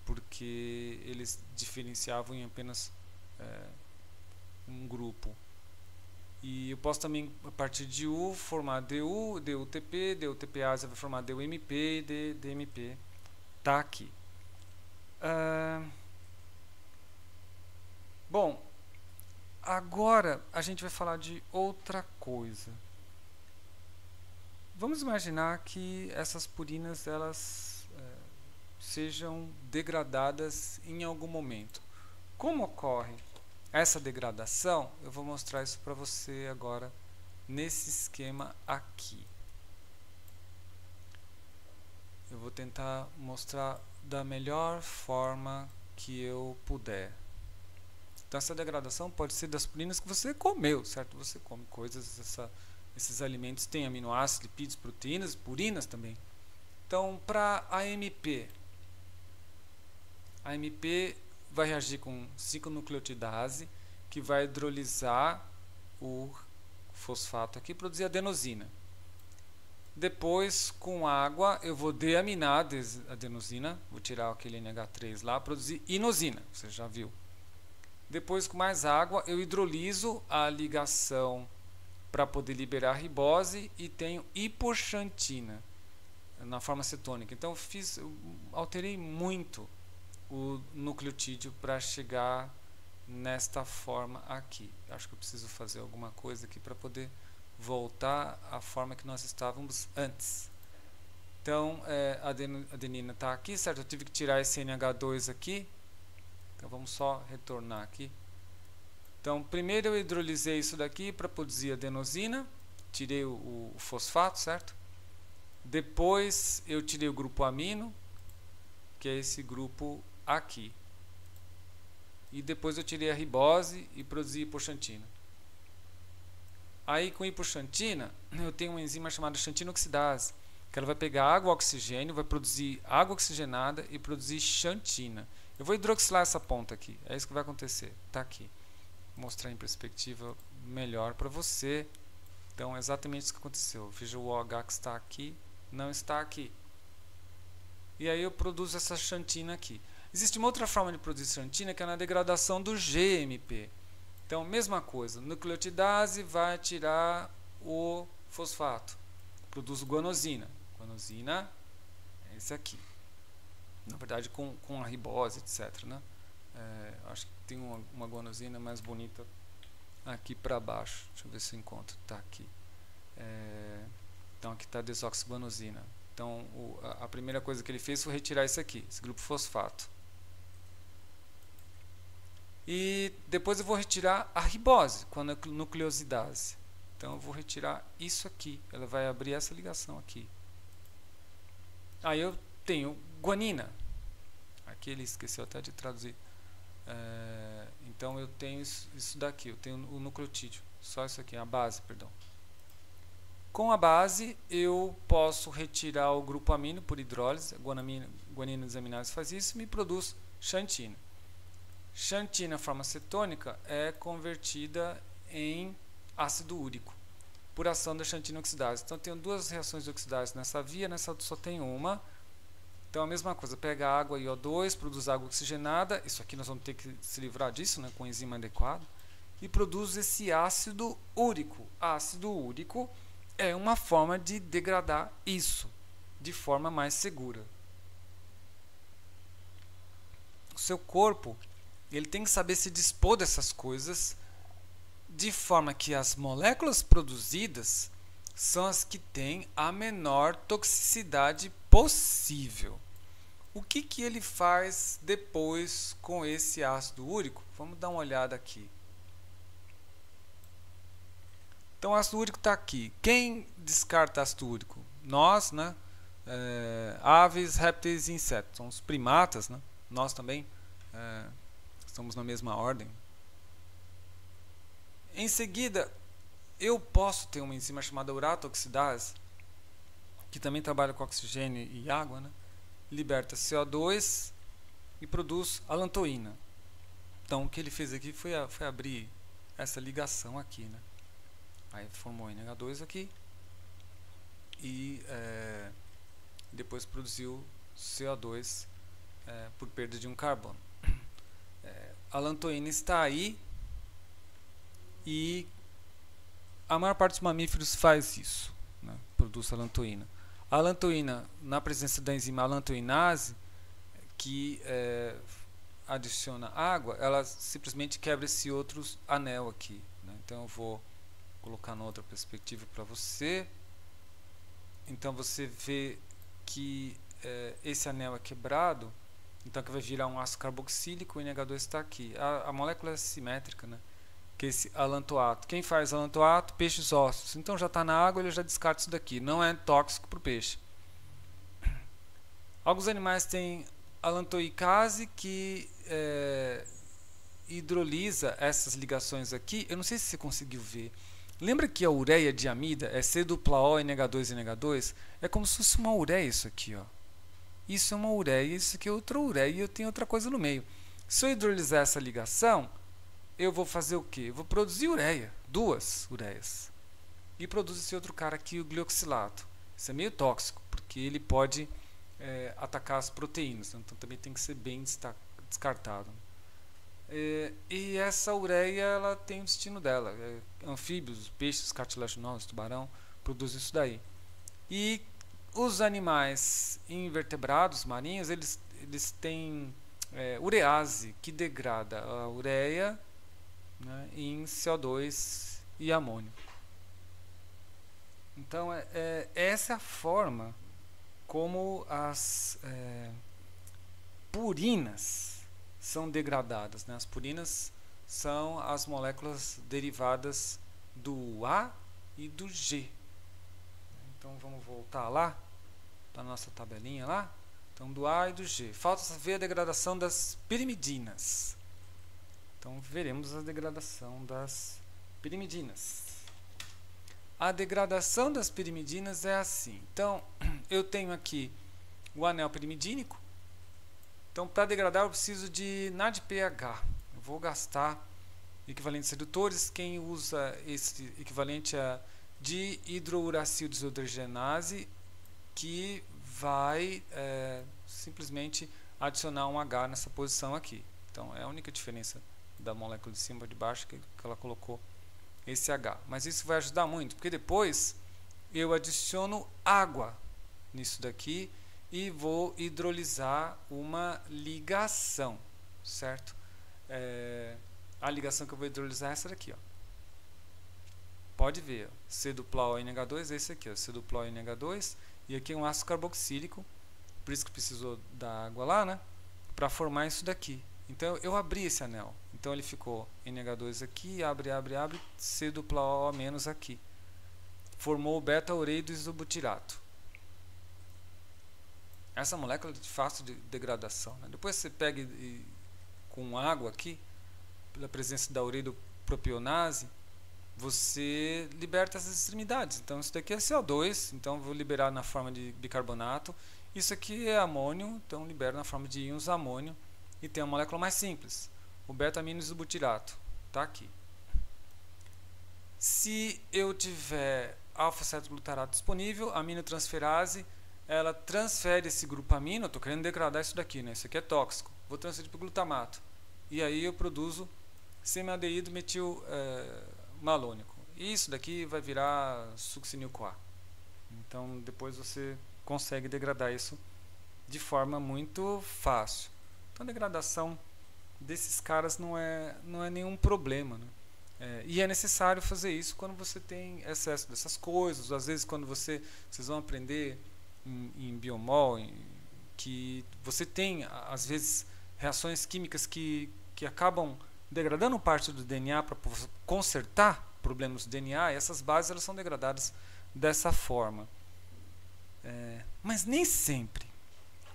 porque eles diferenciavam em apenas um grupo. E eu posso também, a partir de U, formar DU, DUTP, DUTPase vai formar DUMP e DMP. Tá aqui. Bom, agora a gente vai falar de outra coisa. Vamos imaginar que essas purinas elas sejam degradadas em algum momento. Como ocorre essa degradação? Eu vou mostrar isso para você agora nesse esquema aqui. Eu vou tentar mostrar da melhor forma que eu puder. Então essa degradação pode ser das purinas que você comeu, certo? Você come coisas, esses alimentos têm aminoácidos, lipídios, proteínas, purinas também. Então para a AMP vai reagir com 5-nucleotidase, que vai hidrolisar o fosfato aqui e produzir adenosina. Depois, com água, eu vou deaminar a adenosina, vou tirar aquele NH3 lá, produzir inosina, você já viu. Depois, com mais água, eu hidroliso a ligação para poder liberar a ribose e tenho hipoxantina na forma cetônica. Então eu alterei muito o nucleotídeo para chegar nesta forma aqui. Acho que eu preciso fazer alguma coisa aqui para poder voltar à forma que nós estávamos antes. Então a adenina está aqui, certo? Eu tive que tirar esse NH2 aqui. Então vamos só retornar aqui. Então primeiro eu hidrolisei isso daqui para produzir adenosina, tirei o fosfato, certo? Depois eu tirei o grupo amino, que é esse grupo aqui. E depois eu tirei a ribose e produzi hipoxantina. Aí com hipoxantina eu tenho uma enzima chamada xantina oxidase, que ela vai pegar água e oxigênio, vai produzir água oxigenada e produzir xantina. Eu vou hidroxilar essa ponta aqui, é isso que vai acontecer. Está aqui. Vou mostrar em perspectiva melhor para você. Então é exatamente isso que aconteceu. Veja o OH que está aqui, não está aqui. E aí eu produzo essa xantina aqui. Existe uma outra forma de produzir xantina, que é na degradação do GMP. Então, mesma coisa, nucleotidase vai tirar o fosfato, produz guanosina. Guanosina é esse aqui. Na verdade, com a ribose, etc. Né? Acho que tem uma guanosina mais bonita aqui para baixo. Deixa eu ver se eu encontro. Está aqui. Então aqui está a desoxiguanosina. Então a primeira coisa que ele fez foi retirar isso aqui, esse grupo fosfato. E depois eu vou retirar a ribose com a nucleosidase. Então eu vou retirar isso aqui, ela vai abrir essa ligação aqui. Aí eu tenho guanina. Aqui ele esqueceu até de traduzir. Então eu tenho isso daqui, eu tenho o nucleotídeo, só isso aqui, a base, perdão. Com a base eu posso retirar o grupo amino por hidrólise, a guanina desaminase faz isso e me produz xantina. Xantina, forma cetônica, é convertida em ácido úrico por ação da xantina oxidase. Então eu tenho duas reações de oxidase nessa via, nessa outra só tem uma. Então a mesma coisa, pega água e O2, produz água oxigenada, isso aqui nós vamos ter que se livrar disso, né, com enzima adequado, e produz esse ácido úrico. Ácido úrico é uma forma de degradar isso de forma mais segura. O seu corpo, ele tem que saber se dispor dessas coisas de forma que as moléculas produzidas são as que têm a menor toxicidade possível. O que ele faz depois com esse ácido úrico? Vamos dar uma olhada aqui. Então o ácido úrico está aqui. Quem descarta ácido úrico? Nós, né? Aves, répteis e insetos. São os primatas, né? Nós também estamos na mesma ordem. Em seguida, eu posso ter uma enzima chamada urato-oxidase, que também trabalha com oxigênio e água, né? Liberta CO2 e produz alantoína. Então o que ele fez aqui foi abrir essa ligação aqui, né? Aí formou NH2 aqui e depois produziu CO2 por perda de um carbono. A alantoína está aí e a maior parte dos mamíferos faz isso, né? Produz alantoína. A alantoína, na presença da enzima alantoinase, que adiciona água, ela simplesmente quebra esse outro anel aqui, né? Então eu vou colocar na outra perspectiva para você. Então você vê que esse anel é quebrado, então que vai virar um ácido carboxílico, o NH2 está aqui. A molécula é simétrica, né? Que é esse alantoato. Quem faz alantoato? Peixes ossos. Então já está na água, ele já descarta isso daqui. Não é tóxico para o peixe. Alguns animais têm alantoicase que hidrolisa essas ligações aqui. Eu não sei se você conseguiu ver. Lembra que a ureia diamida é C-O, NH2 e NH2? É como se fosse uma ureia isso aqui, ó. Isso é uma ureia, isso aqui é outra ureia e eu tenho outra coisa no meio. Se eu hidrolisar essa ligação, eu vou fazer o quê? Eu vou produzir ureia, duas ureias. E produz esse outro cara aqui, o glioxilato. Isso é meio tóxico, porque ele pode atacar as proteínas, então também tem que ser bem descartado. E essa ureia, ela tem o destino dela. Anfíbios, peixes, cartilaginosos, tubarão, produzem isso daí. E os animais invertebrados marinhos, eles têm urease, que degrada a ureia, né, em CO2 e amônio. Então essa é a forma como as purinas são degradadas, né? As purinas são as moléculas derivadas do A e do G. Então vamos voltar lá para a nossa tabelinha lá. Então do A e do G. Falta ver a degradação das pirimidinas. Então veremos a degradação das pirimidinas. A degradação das pirimidinas é assim. Então eu tenho aqui o anel pirimidínico. Então para degradar eu preciso de NADPH. Eu vou gastar equivalentes redutores. Quem usa esse equivalente a dihidrouracil desidrogenase, que vai simplesmente adicionar um H nessa posição aqui. Então é a única diferença da molécula de cima para de baixo que ela colocou esse H. Mas isso vai ajudar muito, porque depois eu adiciono água nisso daqui e vou hidrolisar uma ligação, certo? A ligação que eu vou hidrolisar é essa daqui, ó. pode ver, C dupla O NH2 é esse aqui, ó, C dupla O NH2, e aqui é um ácido carboxílico, por isso que precisou da água lá, né, para formar isso daqui. Então eu abri esse anel, então ele ficou NH2 aqui, abre, C dupla O menos aqui. Formou o beta-ureio do isobutirato. Essa molécula é de fácil degradação, né? Depois você pega com água aqui, pela presença da ureidopropionase, você liberta essas extremidades. Então isso daqui é CO2, então vou liberar na forma de bicarbonato. Isso aqui é amônio, então libero na forma de íons amônio. E tem uma molécula mais simples, o beta-amino-isobutirato, está aqui. Se eu tiver alfa-cetoglutarato disponível, a aminotransferase, ela transfere esse grupo amino, eu estou querendo degradar isso daqui, né? Isso aqui é tóxico, vou transferir para o glutamato. E aí eu produzo semialdeído metil malônico. E isso daqui vai virar succinil-CoA. Então depois você consegue degradar isso de forma muito fácil. Então a degradação desses caras não é nenhum problema, né? E é necessário fazer isso quando você tem excesso dessas coisas. Às vezes quando vocês vão aprender em biomol, que você tem às vezes reações químicas que acabam degradando parte do DNA para consertar problemas do DNA, e essas bases elas são degradadas dessa forma. Mas nem sempre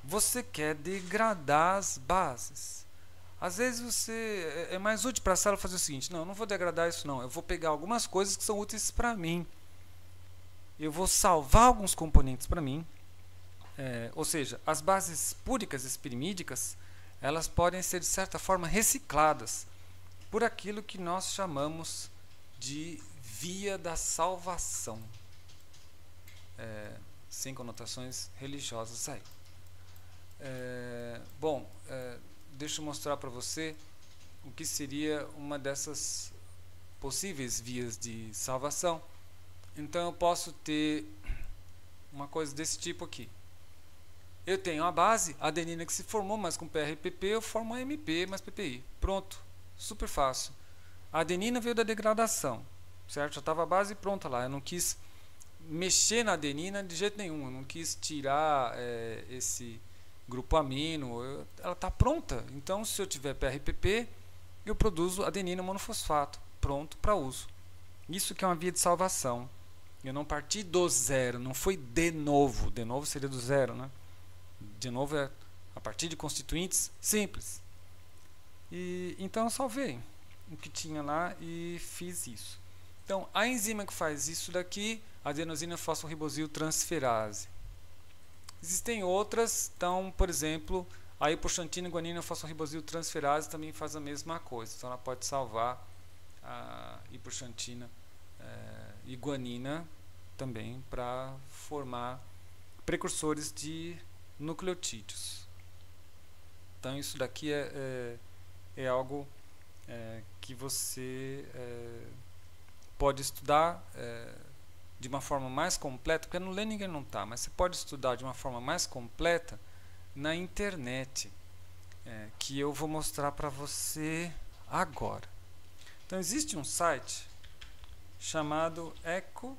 você quer degradar as bases. Às vezes é mais útil para a célula fazer o seguinte: não, eu não vou degradar isso não, eu vou pegar algumas coisas que são úteis para mim, eu vou salvar alguns componentes para mim, ou seja, as bases púricas espirimídicas, elas podem ser de certa forma recicladas por aquilo que nós chamamos de via da salvação, sem conotações religiosas aí. Deixa eu mostrar para você o que seria uma dessas possíveis vias de salvação. Então eu posso ter uma coisa desse tipo aqui. Eu tenho a base, a adenina que se formou, mas com PRPP eu formo a MP mais PPI. Pronto, super fácil. A adenina veio da degradação, certo? Já estava a base pronta lá. Eu não quis mexer na adenina de jeito nenhum. Eu não quis tirar esse grupo amino. Ela está pronta. Então, se eu tiver PRPP, eu produzo adenina monofosfato, pronto para uso. Isso que é uma via de salvação. Eu não parti do zero, não foi de novo. De novo seria do zero, né? De novo é a partir de constituintes simples. Então eu salvei o que tinha lá e fiz isso. Então a enzima que faz isso daqui, a adenosina fosforibosil transferase. Existem outras, então, por exemplo, a hipoxantina guanina fosforibosil transferase também faz a mesma coisa. Então ela pode salvar a hipoxantina e guanina também para formar precursores de nucleotídeos. Então isso daqui é algo que você pode estudar de uma forma mais completa, porque no Leninger não está, mas você pode estudar de uma forma mais completa na internet, que eu vou mostrar para você agora. Então existe um site chamado ecosic.org,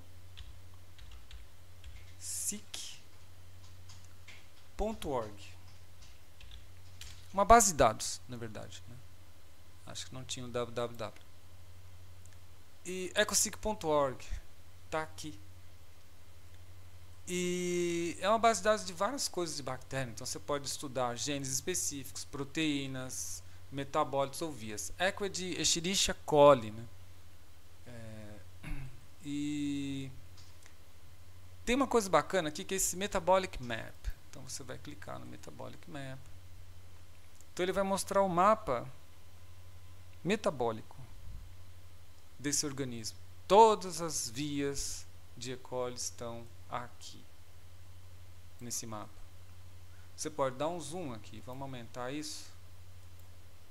uma base de dados, na verdade, né? Acho que não tinha o www. E ecosic.org está aqui. E é uma base de dados de várias coisas de bactéria. Então você pode estudar genes específicos, proteínas, metabólitos ou vias. Eco é de Escherichia coli, né? E tem uma coisa bacana aqui que é esse Metabolic Map. Então você vai clicar no Metabolic Map. Então ele vai mostrar o mapa metabólico desse organismo. Todas as vias de E. coli estão aqui nesse mapa. Você pode dar um zoom aqui. Vamos aumentar isso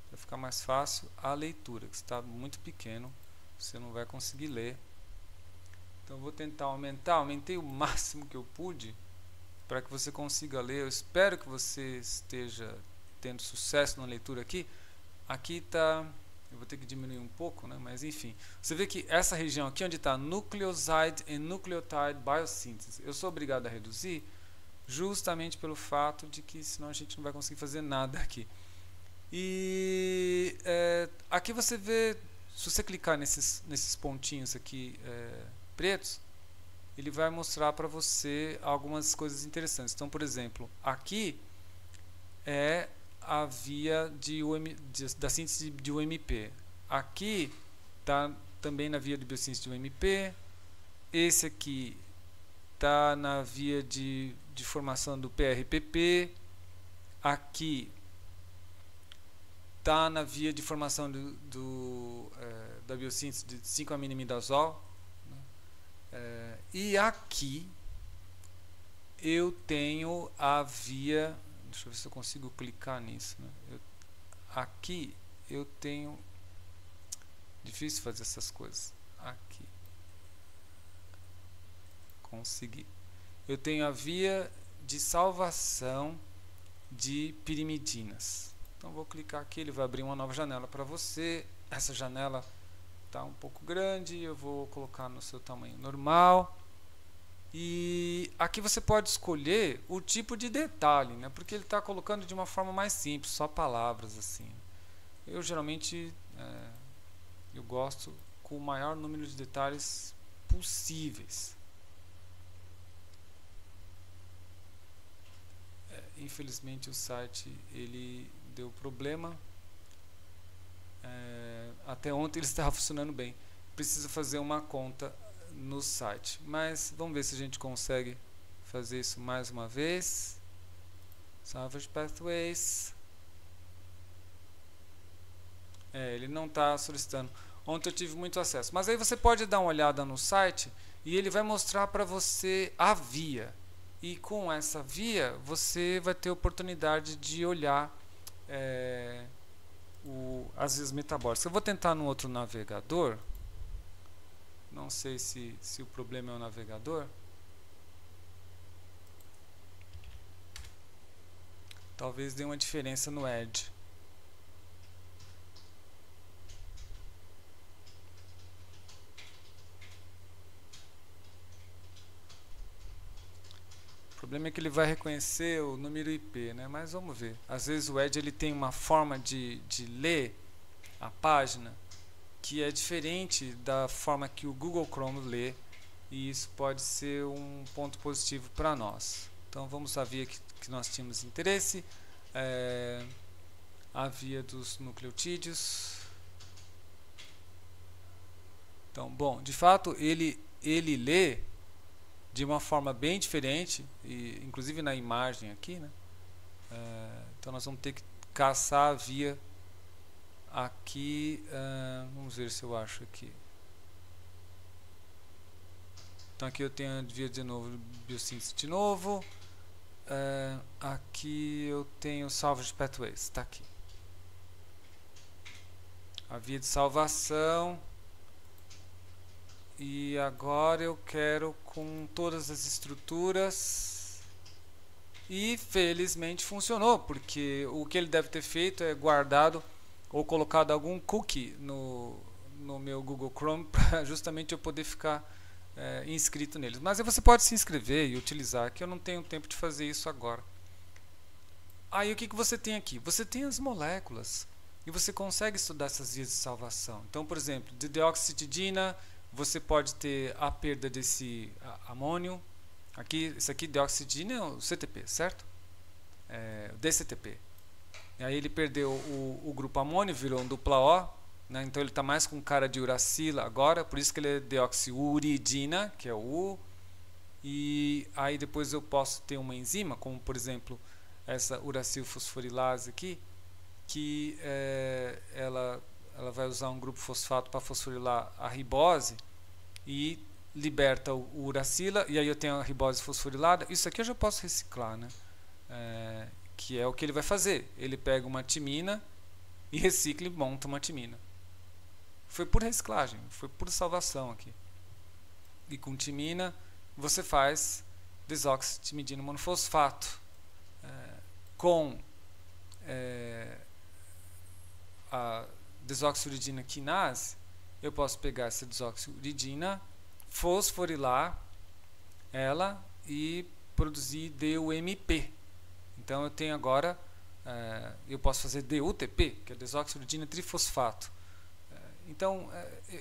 para ficar mais fácil a leitura, que está muito pequeno, você não vai conseguir ler. Então eu vou tentar aumentar. Aumentei o máximo que eu pude para que você consiga ler. Eu espero que você esteja tendo sucesso na leitura aqui. Aqui está Eu vou ter que diminuir um pouco, né? Mas enfim. Você vê que essa região aqui, onde está Nucleoside and Nucleotide Biosynthesis, eu sou obrigado a reduzir justamente pelo fato de que senão a gente não vai conseguir fazer nada aqui. E aqui você vê, se você clicar nesses pontinhos aqui pretos, ele vai mostrar para você algumas coisas interessantes. Então, por exemplo, aqui é a via da síntese de UMP. Aqui está também na via de biossíntese de UMP. Esse aqui está na via de formação do PRPP. Aqui está na via de formação da biossíntese de 5-aminimidazol. E aqui eu tenho a via, deixa eu ver se eu consigo clicar nisso, né? Aqui eu tenho, difícil fazer essas coisas, aqui, consegui, eu tenho a via de salvação de pirimidinas. Então vou clicar aqui, ele vai abrir uma nova janela para você. Essa janela está um pouco grande, eu vou colocar no seu tamanho normal. E aqui você pode escolher o tipo de detalhe, né? Porque ele está colocando de uma forma mais simples, só palavras assim. Eu geralmente eu gosto com o maior número de detalhes possíveis. Infelizmente o site ele deu problema. Até ontem ele estava funcionando bem. Preciso fazer uma conta no site, mas vamos ver se a gente consegue fazer isso mais uma vez. Salvage Pathways. Ele não está solicitando. Ontem eu tive muito acesso, mas aí você pode dar uma olhada no site e ele vai mostrar para você a via, e com essa via você vai ter oportunidade de olhar as vias metabólicas. Eu vou tentar no outro navegador. Não sei se o problema é o navegador. Talvez dê uma diferença no Edge. O problema é que ele vai reconhecer o número IP, né? Mas vamos ver. Às vezes o Edge ele tem uma forma de ler a página que é diferente da forma que o Google Chrome lê, e isso pode ser um ponto positivo para nós. Então vamos à via que nós tínhamos interesse, a via dos nucleotídeos. Então, bom, de fato ele lê de uma forma bem diferente, e inclusive na imagem aqui, né? Então nós vamos ter que caçar a via aqui. Vamos ver se eu acho aqui. Então aqui eu tenho a via de novo, biossíntese de novo. Aqui eu tenho salvage pathways, está aqui. A via de salvação. E agora eu quero com todas as estruturas. E felizmente funcionou, porque o que ele deve ter feito é guardado ou colocado algum cookie no meu Google Chrome para justamente eu poder ficar inscrito neles. Mas aí você pode se inscrever e utilizar, que eu não tenho tempo de fazer isso agora. Aí o que você tem aqui? Você tem as moléculas e você consegue estudar essas vias de salvação. Então, por exemplo, de deoxitidina, você pode ter a perda desse amônio. Aqui, esse aqui, deoxitidina, é o CTP, certo? O DCTP. E aí ele perdeu o grupo amônio, virou um dupla O, né? Então ele está mais com cara de uracila agora, por isso que ele é deoxiuridina, que é o U. E aí depois eu posso ter uma enzima, como por exemplo essa uracilfosforilase aqui, que ela vai usar um grupo fosfato para fosforilar a ribose e liberta o uracila, e aí eu tenho a ribose fosforilada. Isso aqui eu já posso reciclar, né? Que é o que ele vai fazer. Ele pega uma timina e recicla e monta uma timina. Foi por reciclagem, foi por salvação aqui. E com timina você faz desoxitimidina monofosfato. Com a desoxiuridina quinase, eu posso pegar essa desoxiuridina, fosforilar ela e produzir DUMP. Então eu tenho agora, eu posso fazer DUTP, que é desoxiuridina trifosfato. Então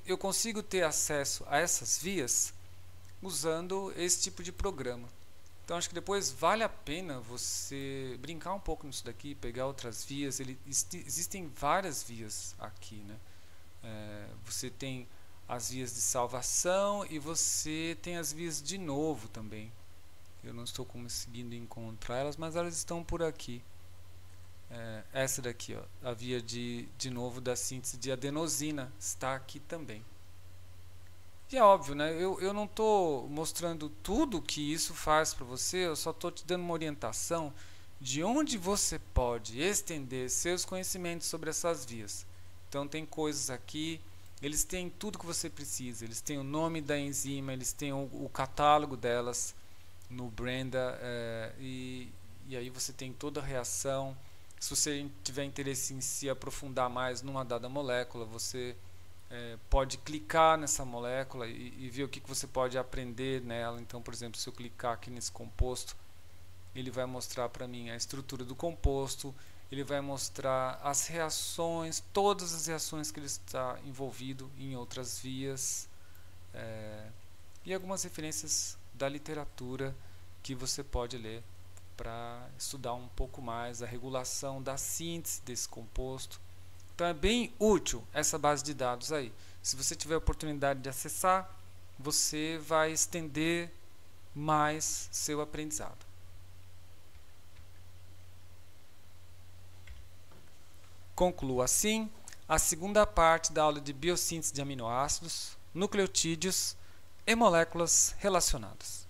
eu consigo ter acesso a essas vias usando esse tipo de programa. Então acho que depois vale a pena você brincar um pouco nisso daqui, pegar outras vias. Existem várias vias aqui, né? Você tem as vias de salvação e você tem as vias de novo também. Eu não estou conseguindo encontrar elas, mas elas estão por aqui. Essa daqui, ó, a via de novo da síntese de adenosina, está aqui também. E é óbvio, né? Eu não estou mostrando tudo que isso faz para você, eu só estou te dando uma orientação de onde você pode estender seus conhecimentos sobre essas vias. Então tem coisas aqui, eles têm tudo que você precisa, eles têm o nome da enzima, eles têm o catálogo delas no Brenda, e aí você tem toda a reação. Se você tiver interesse em se aprofundar mais numa dada molécula, você pode clicar nessa molécula e ver o que você pode aprender nela. Então, por exemplo, se eu clicar aqui nesse composto, ele vai mostrar para mim a estrutura do composto, ele vai mostrar as reações, todas as reações que ele está envolvido em outras vias, e algumas referências da literatura que você pode ler para estudar um pouco mais a regulação da síntese desse composto. Então é bem útil essa base de dados aí. Se você tiver a oportunidade de acessar, você vai estender mais seu aprendizado. Concluo assim a segunda parte da aula de biossíntese de aminoácidos, nucleotídeos e moléculas relacionadas.